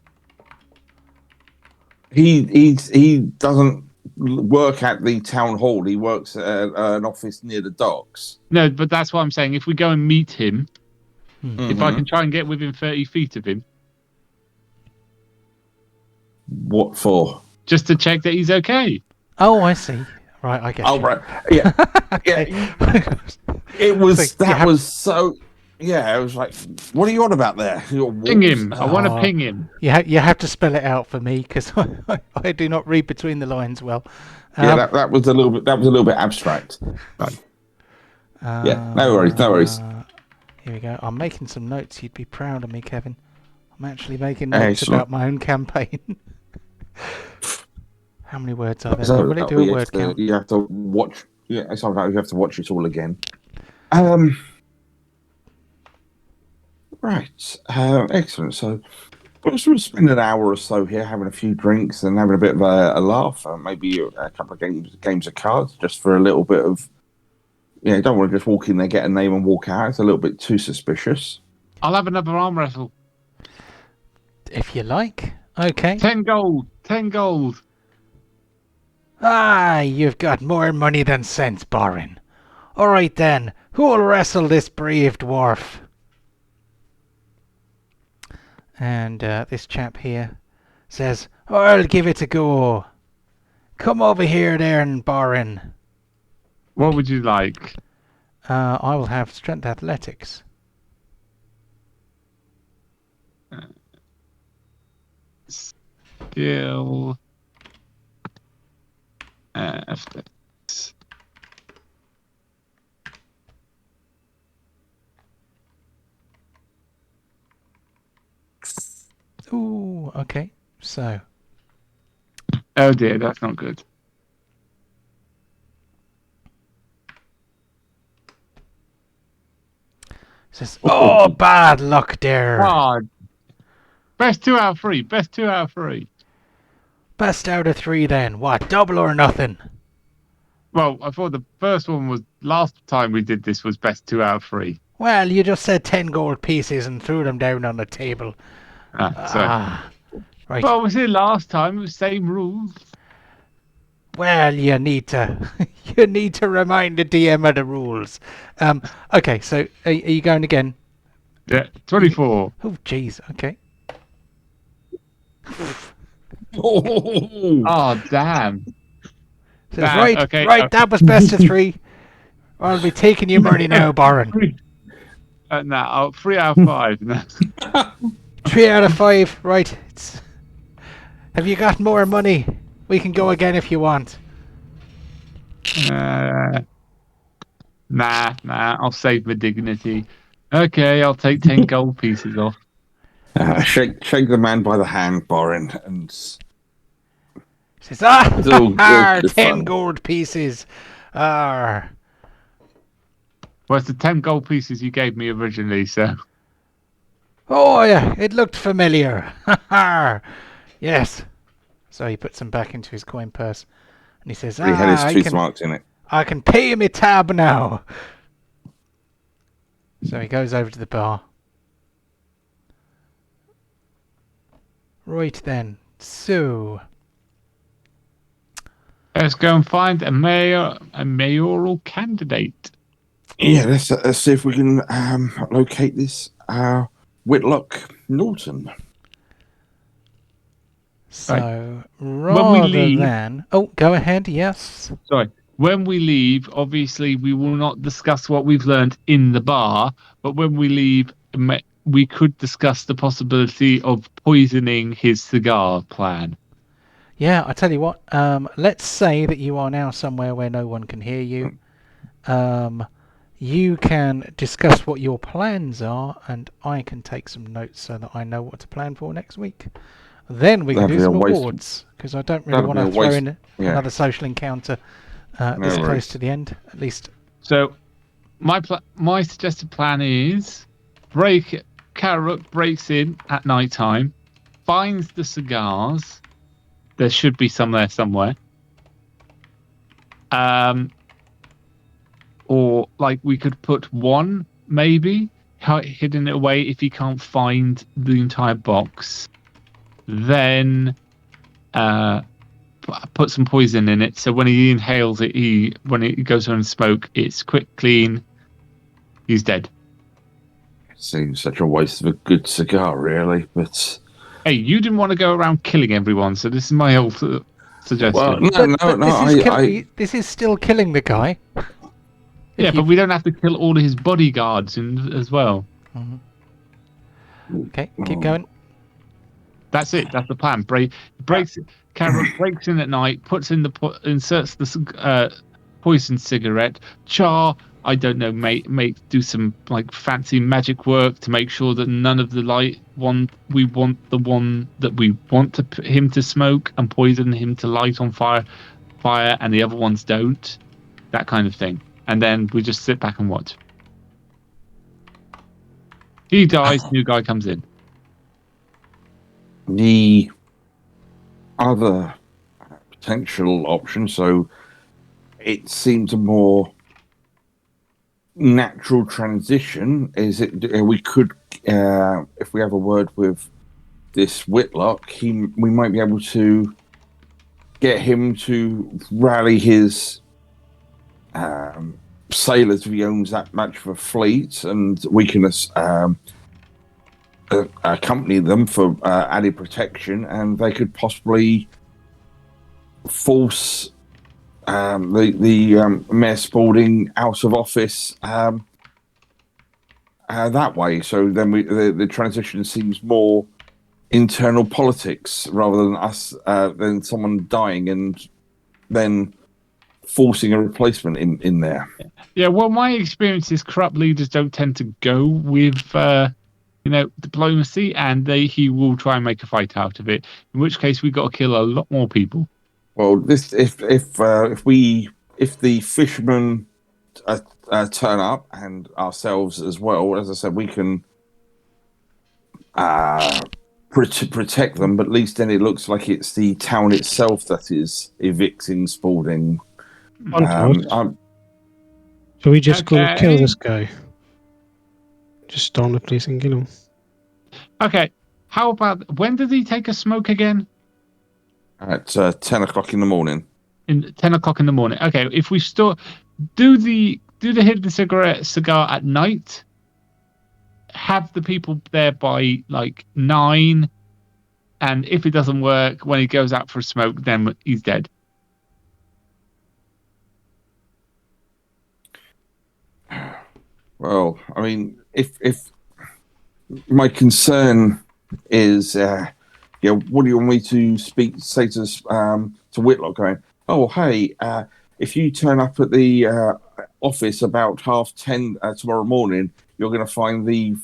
He doesn't work at the town hall. He works at an office near the docks. No, but that's what I'm saying. If we go and meet him, Mm-hmm. if I can try and get within 30 feet of him. What for? Just to check that he's okay. Oh, I see. Right, I get you. Oh, right. Yeah. Yeah. It was, was so... Yeah, I was like, what are you on about there? Ping him. I want to ping him. You have to spell it out for me, because I do not read between the lines well. That was a little bit abstract. Right. Yeah, no worries. Here we go. I'm making some notes. You'd be proud of me, Kevin. I'm actually making notes about my own campaign. How many words are there? Will it do a word count? You have to watch. Yeah, sometimes you have to watch it all again. Right. Excellent. So we'll sort of spend an hour or so here having a few drinks and having a bit of a laugh. Maybe a couple of games of cards, just for a little bit of you don't want to just walk in there, get a name, and walk out. It's a little bit too suspicious. I'll have another arm wrestle. If you like. Okay. 10 gold. 10 gold. Ah, you've got more money than sense, Borin. All right then, who'll wrestle this brave dwarf? And this chap here says, I'll give it a go. Come over here there, Borin. What would you like? I will have strength athletics. Skill. Athletics. Ooh, okay. So, Oh dear, that's not good. says, oh, bad luck there. Oh, best 2 out of 3. Best 2 out of 3. Best out of 3 then. What, double or nothing? Well, I thought the first one was last time we did this was best 2 out of 3. Well, you just said 10 gold pieces and threw them down on the table. Right. Right. Well, was it last time? It was same rules. Well, you need to you need to remind the DM of the rules. Okay, so are you going again? Yeah, 24. Oh, jeez. Okay. Oh, damn. Says, Damn, right, okay, right. That was best of 3. I'll be taking your money now, Borin. No, 3 out of 5. No. 3 out of 5. Right. Have you got more money? We can go again if you want. Nah. I'll save my dignity. Okay, I'll take 10 gold pieces off. Shake the man by the hand, Borin, and Says, it'll 10 fun. gold pieces. Ah. Well, it's the 10 gold pieces you gave me originally, so. Oh, yeah, it looked familiar. Yes. So he puts them back into his coin purse. And he says, He had his tooth marks in it. I can pay me tab now. So he goes over to the bar. Right then. So, Let's go and find a mayoral candidate. Yeah, let's see if we can locate this Whitlock Norton. so When we rather leave- than... Oh, go ahead, yes. Sorry. When we leave, obviously, we will not discuss what we've learned in the bar, but when we leave, we could discuss the possibility of poisoning his cigar plan. Yeah, I tell you what, let's say that you are now somewhere where no one can hear you. You can discuss what your plans are, and I can take some notes so that I know what to plan for next week. Then we can That'd do be a some waste. awards, because I don't really That'd want be to a throw waste. in Yeah. another social encounter this No close worries. to the end, at least. So, my suggested plan is Carrot breaks in at night time, finds the cigars. There should be some there somewhere. Or like we could put one maybe hidden it away if he can't find the entire box. Then put some poison in it, so when he inhales it, when it goes on smoke, it's quick, clean. He's dead. Seems such a waste of a good cigar, really. But Hey, you didn't want to go around killing everyone, so this is my whole suggestion. well, This is still killing the guy. Yeah, but we don't have to kill all of his bodyguards as well. Okay, keep going. That's it. That's the plan. Carrot breaks in at night, inserts the poison cigarette. Char, I don't know, do some like fancy magic work to make sure that none of the we want the one that we want him to smoke and poison him to light on fire, and the other ones don't. That kind of thing. And then we just sit back and watch. He dies, new guy comes in. the other potential option, so it seems a more natural transition is we could, if we have a word with this Whitlock, we might be able to get him to rally his sailors if he owns that much of a fleet, and we can accompany them for added protection, and they could possibly force the Mayor Spalding out of office that way. So then the transition seems more internal politics rather than us than someone dying and then forcing a replacement in there. Yeah, well, my experience is corrupt leaders don't tend to go with diplomacy, and he will try and make a fight out of it. In which case, we've got to kill a lot more people. Well, this if the fishermen turn up and ourselves as well, as I said, we can protect them. But at least then it looks like it's the town itself that is evicting Spalding. Shall we just go kill this guy? Just storm the place and kill him. Okay. How about when did he take a smoke again? At 10 o'clock in the morning. In 10 o'clock in the morning. Okay, if we do the hidden cigar at night, have the people there by like 9, and if it doesn't work, when he goes out for a smoke, then he's dead. Well, I mean, if my concern is, what do you want me to say to Whitlock? Going, oh, hey, if you turn up at the office about 10:30 tomorrow morning, you're going to find the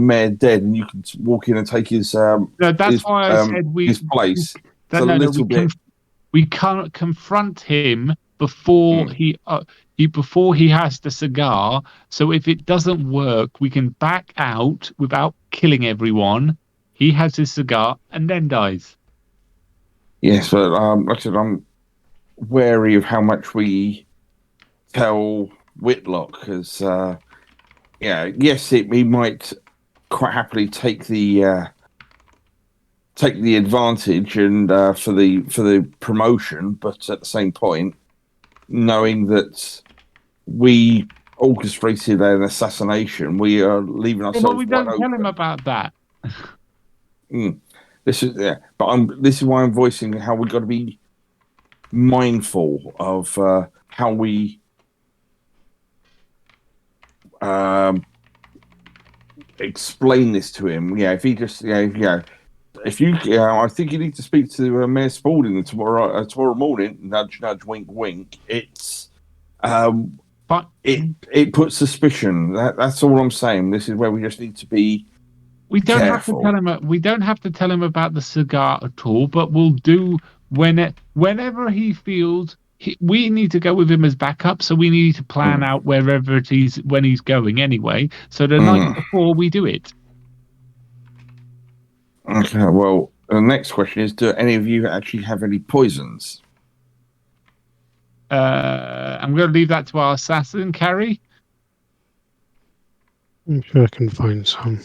mayor dead, and you can walk in and take his no, that's why I said his place. We can't confront him before before he has the cigar. So if it doesn't work, we can back out without killing everyone. He has his cigar and then dies. Yes, but like I said, I'm wary of how much we tell Whitlock, because yes, he might quite happily take the advantage and for the promotion, but at the same point, knowing that we orchestrated an assassination, we are leaving ourselves. But we don't tell him about that. This is this is why I'm voicing how we got to be mindful of how we explain this to him. Yeah, if he just if you, I think you need to speak to Mayor Spalding tomorrow morning. Nudge, nudge, wink, wink. It's but it puts suspicion. That's all I'm saying. This is where we just need to be. We don't careful. have to tell him. We don't have to tell him about the cigar at all. But we'll do whenever he feels we need to go with him as backup. So we need to plan out wherever it is when he's going anyway. So the night before we do it. Okay. Well, the next question is: do any of you actually have any poisons? I'm going to leave that to our assassin, Carrie. I'm sure I can find some.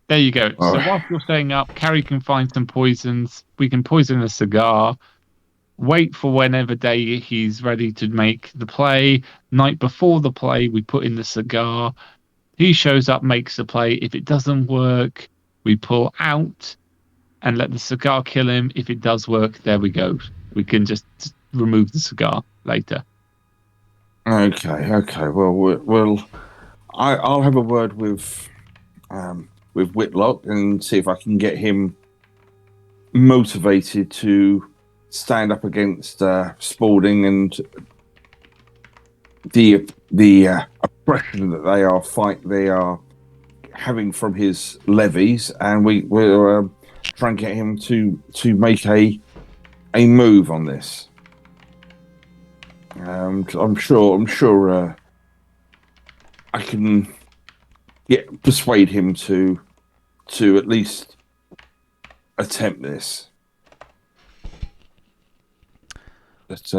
There you go. So whilst you're staying up, Carrie can find some poisons. We can poison a cigar. Wait for whenever day he's ready to make the play. Night before the play, we put in the cigar. He shows up, makes the play. If it doesn't work, we pull out and let the cigar kill him. If it does work, there we go. We can just remove the cigar later. Okay. Well, I'll have a word with Whitlock and see if I can get him motivated to stand up against Spalding and the oppression that they are having from his levies, and we'll try and get him to make a move on this. I'm sure I can persuade him to at least attempt this. But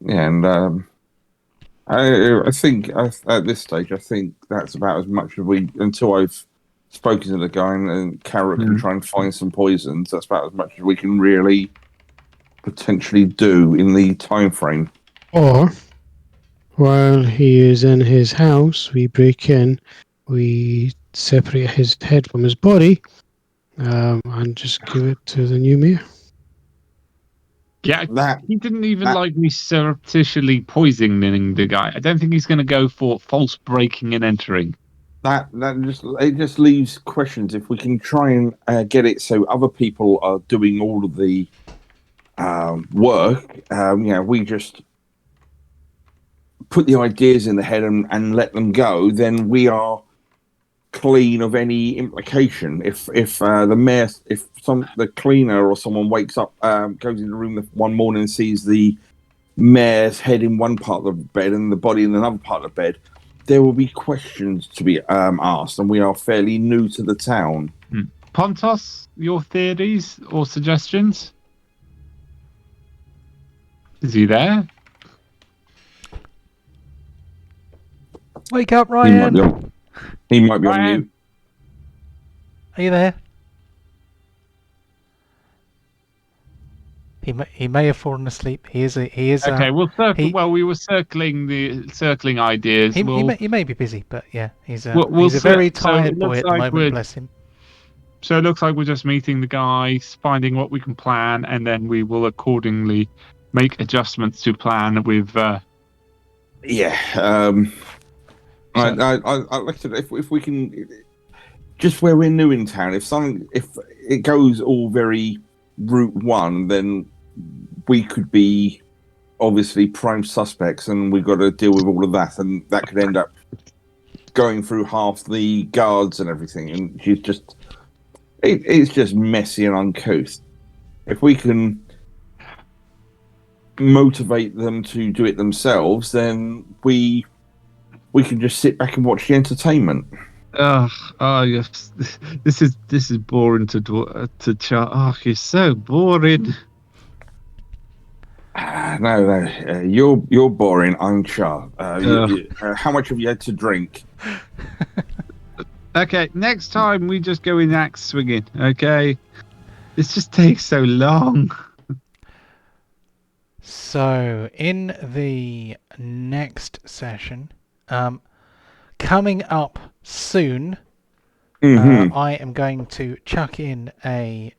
and I think at this stage, I think that's about as much as until I've spoken to the guy and Carrot can try and find some poisons. That's about as much as we can really potentially do in the time frame. Or, while he is in his house, we break in, we separate his head from his body, and just give it to the new mayor. Yeah, That he didn't even like me surreptitiously poisoning the guy. I don't think he's going to go for false breaking and entering. that just leaves questions. If we can try and get it so other people are doing all of the work, we just put the ideas in the head and let them go, then we are clean of any implication. If the cleaner or someone wakes up, goes in the room one morning and sees the mayor's head in one part of the bed and the body in another part of the bed, there will be questions to be asked, and we are fairly new to the town. Pontos, your theories or suggestions? Is he there? Wake up, Ryan! He might be on Ryan. mute. Are you there? He may have fallen asleep. He is. Okay, we'll circle. Well, we were circling ideas. He may be busy, but yeah, he's a we'll very tired boy at the moment. Bless him. So it looks like we're just meeting the guys, finding what we can plan, and then we will accordingly make adjustments to plan with. I like to, if we can, just where we're new in town, if it goes all very Route 1, then we could be obviously prime suspects, and we've got to deal with all of that, and that could end up going through half the guards and everything, and it's just messy and uncouth. If we can motivate them to do it themselves, then we can just sit back and watch the entertainment. Yes. This is boring to chat. Oh, you're so boring. No, you're boring. I'm Char. How much have you had to drink? Okay, next time we just go in axe swinging. Okay, this just takes so long. So in the next session, coming up soon, I am going to chuck in a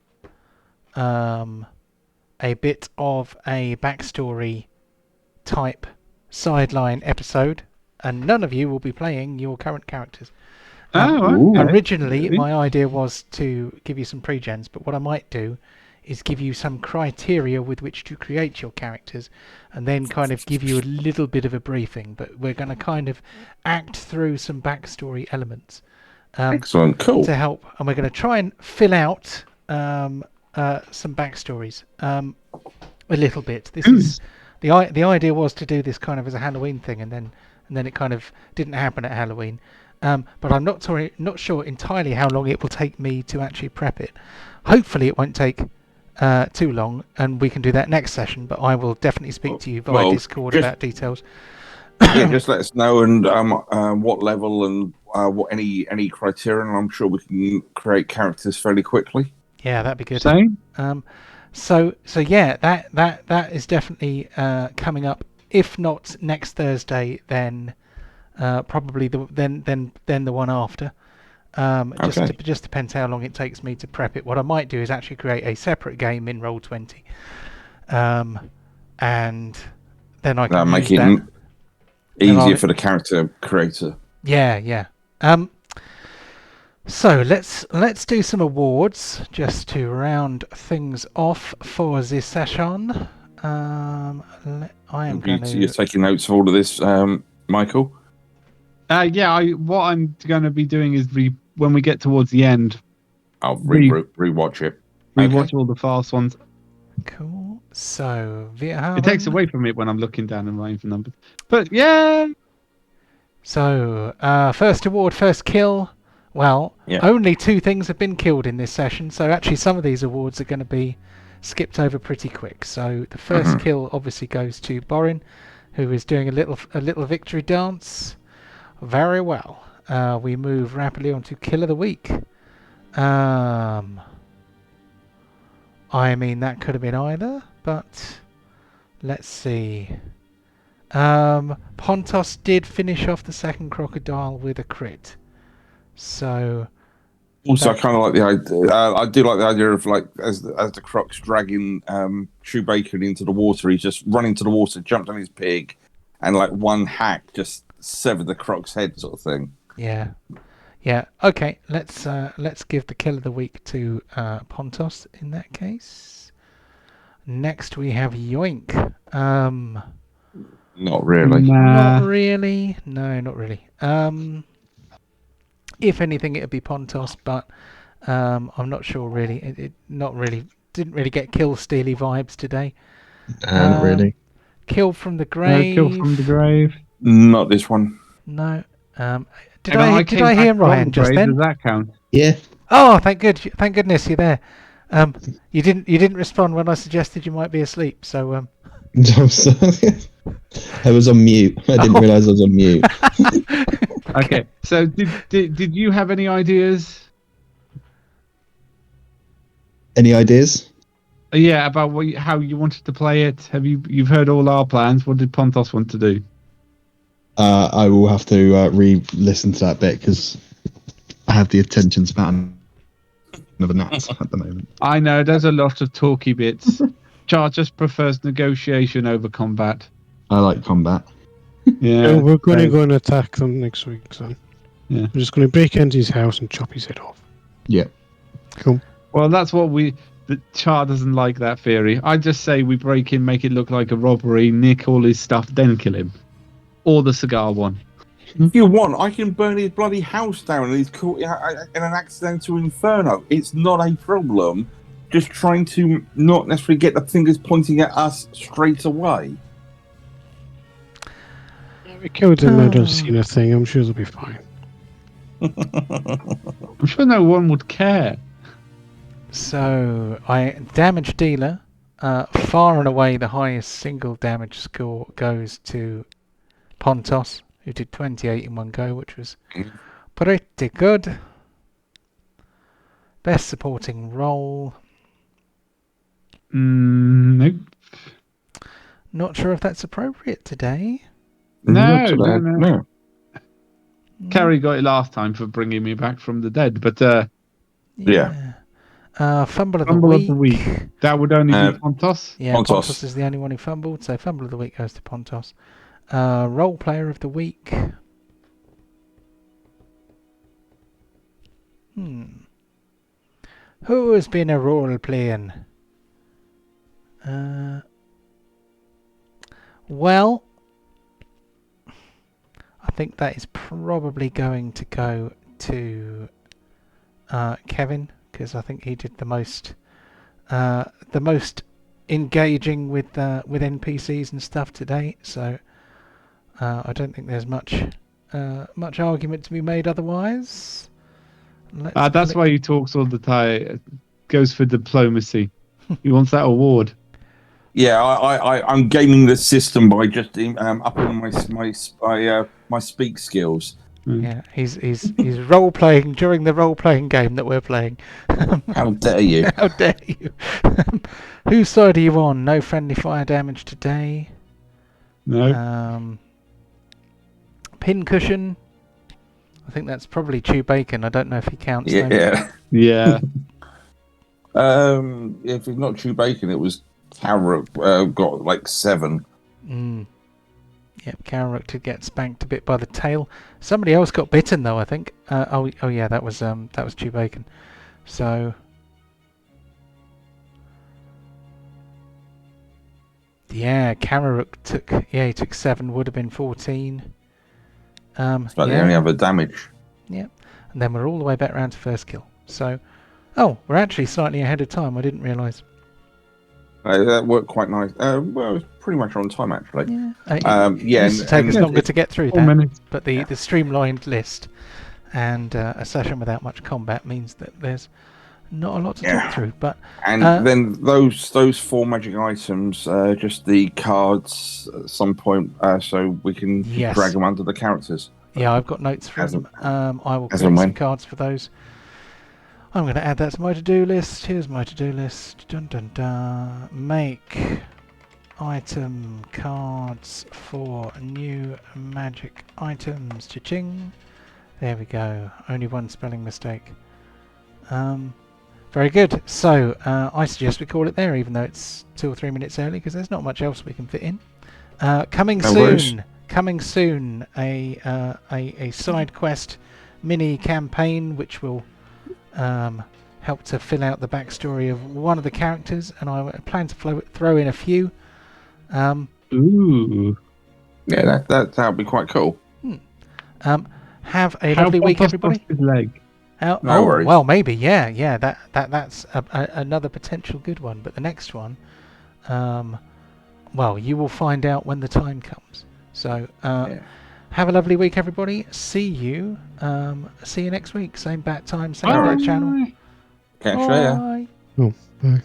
bit of a backstory type sideline episode, and none of you will be playing your current characters. Originally, my idea was to give you some pre-gens, but what I might do is give you some criteria with which to create your characters, and then kind of give you a little bit of a briefing. But we're going to kind of act through some backstory elements. Excellent, cool. To help, and we're going to try and fill out some backstories a little bit. This is the idea was to do this kind of as a Halloween thing, and then it kind of didn't happen at Halloween. But I'm not sure entirely how long it will take me to actually prep it. Hopefully, it won't take too long, and we can do that next session. But I will definitely speak to you via Discord about details. Yeah, just let us know and what level and what any criteria, and I'm sure we can create characters fairly quickly. Yeah, that'd be good. Same. So yeah, that is definitely coming up. If not next Thursday, then probably the one after. Just depends how long it takes me to prep it. What I might do is actually create a separate game in Roll20, and then I can make use it that. easier for the character creator. Yeah. So let's do some awards just to round things off for this session. You're taking notes of all of this, Michael? What I'm going to be doing is when we get towards the end, I'll rewatch it. Rewatch all the fast ones. Cool. So it takes away from it when I'm looking down and writing for numbers. But yeah. So first award, first kill. Well, only 2 things have been killed in this session, so actually some of these awards are going to be skipped over pretty quick. So the first kill obviously goes to Borin, who is doing a little victory dance. Very well. We move rapidly on to kill of the week. I mean, that could have been either, but let's see. Pontos did finish off the second crocodile with a crit. So also, I kind of like the idea. I do like the idea of like as the croc's dragging True Bacon into the water, he's just running to the water, jumped on his pig, and like one hack just severed the croc's head, sort of thing. Yeah. Okay, let's give the kill of the week to Pontos in that case. Next we have Yoink. Not really. Not really. No, not really. If anything, it'd be Pontos, but I'm not sure really. It not really didn't really get kill steely vibes today. Not really. Kill from the grave. Kill from the grave. Not this one. No. Did I hear Ryan just then? Does that count? Yeah. Oh, thank goodness you're there. You didn't respond when I suggested you might be asleep. So I'm sorry. I was on mute. I didn't realise I was on mute. Okay. So did you have any ideas? Any ideas? Yeah, about how you wanted to play it. You've heard all our plans? What did Pontos want to do? I will have to re-listen to that bit because I have the attention span of a gnat at the moment. I know there's a lot of talky bits. Char just prefers negotiation over combat. I like combat. Yeah, we're going to go and attack them next week. So yeah, we're just going to break into his house and chop his head off. Yeah. Cool. Well, that's what the Char doesn't like that theory. I just say we break in, make it look like a robbery, nick all his stuff, then kill him. Or the cigar one. If you want, I can burn his bloody house down and he's caught in an accidental inferno. It's not a problem. Just trying to not necessarily get the fingers pointing at us straight away. Yeah, we killed him. I don't see nothing. I'm sure they'll be fine. I'm sure no one would care. So damage dealer, far and away the highest single damage score goes to Pontos, who did 28 in one go, which was pretty good. Best supporting role. Nope. Not sure if that's appropriate today. No. Carrie got it last time for bringing me back from the dead, but Yeah. Fumble of fumble the of the week. That would only be Pontos. Yeah, Pontos is the only one who fumbled, so Fumble of the Week goes to Pontos. Role Player of the Week. Who has been a role playing? Well, I think that is probably going to go to Kevin, because I think he did the most engaging with NPCs and stuff today. So I don't think there's much argument to be made otherwise. That's why he talks all the time. Goes for diplomacy. He wants that award. Yeah, I'm gaming the system by just upping my speak skills. Yeah, he's role playing during the role playing game that we're playing. How dare you? How dare you? Whose side are you on? No friendly fire damage today. No. Pincushion. I think that's probably Chew Bacon. I don't know if he counts. Yeah. Yeah. If it's not Chew Bacon, it was Carrot. Got like 7. Yep, Carrot did get spanked a bit by the tail. Somebody else got bitten though, I think. Oh yeah, that was Chew Bacon. So yeah, Carrot took 7. Would have been 14. That's about the only other damage. Yep, and then we're all the way back around to first kill. So, we're actually slightly ahead of time. I didn't realise. That worked quite nice. Well, it was pretty much on time actually. Yeah. It used to take us longer to get through 4 that. minutes. But the streamlined list and a session without much combat means that there's not a lot to talk through. But And then those 4 magic items, just the cards at some point, so we can drag them under the characters. Yeah, I've got notes for them. I will create some cards for those. I'm going to add that to my to-do list. Here's my to-do list. Dun dun dun. Make item cards for new magic items. Cha-ching. There we go. Only one spelling mistake. Very good. So I suggest we call it there, even though it's 2 or 3 minutes early, because there's not much else we can fit in. Coming soon, a side quest mini campaign which will help to fill out the backstory of one of the characters, and I plan to throw in a few. Ooh. Yeah, that'll be quite cool. Have a lovely week, everybody. His leg. No worries. Well, maybe, yeah. That's another potential good one. But the next one, well, you will find out when the time comes. So, have a lovely week, everybody. See you next week. Same bat time, same bat channel. Catch you later. Oh, bye.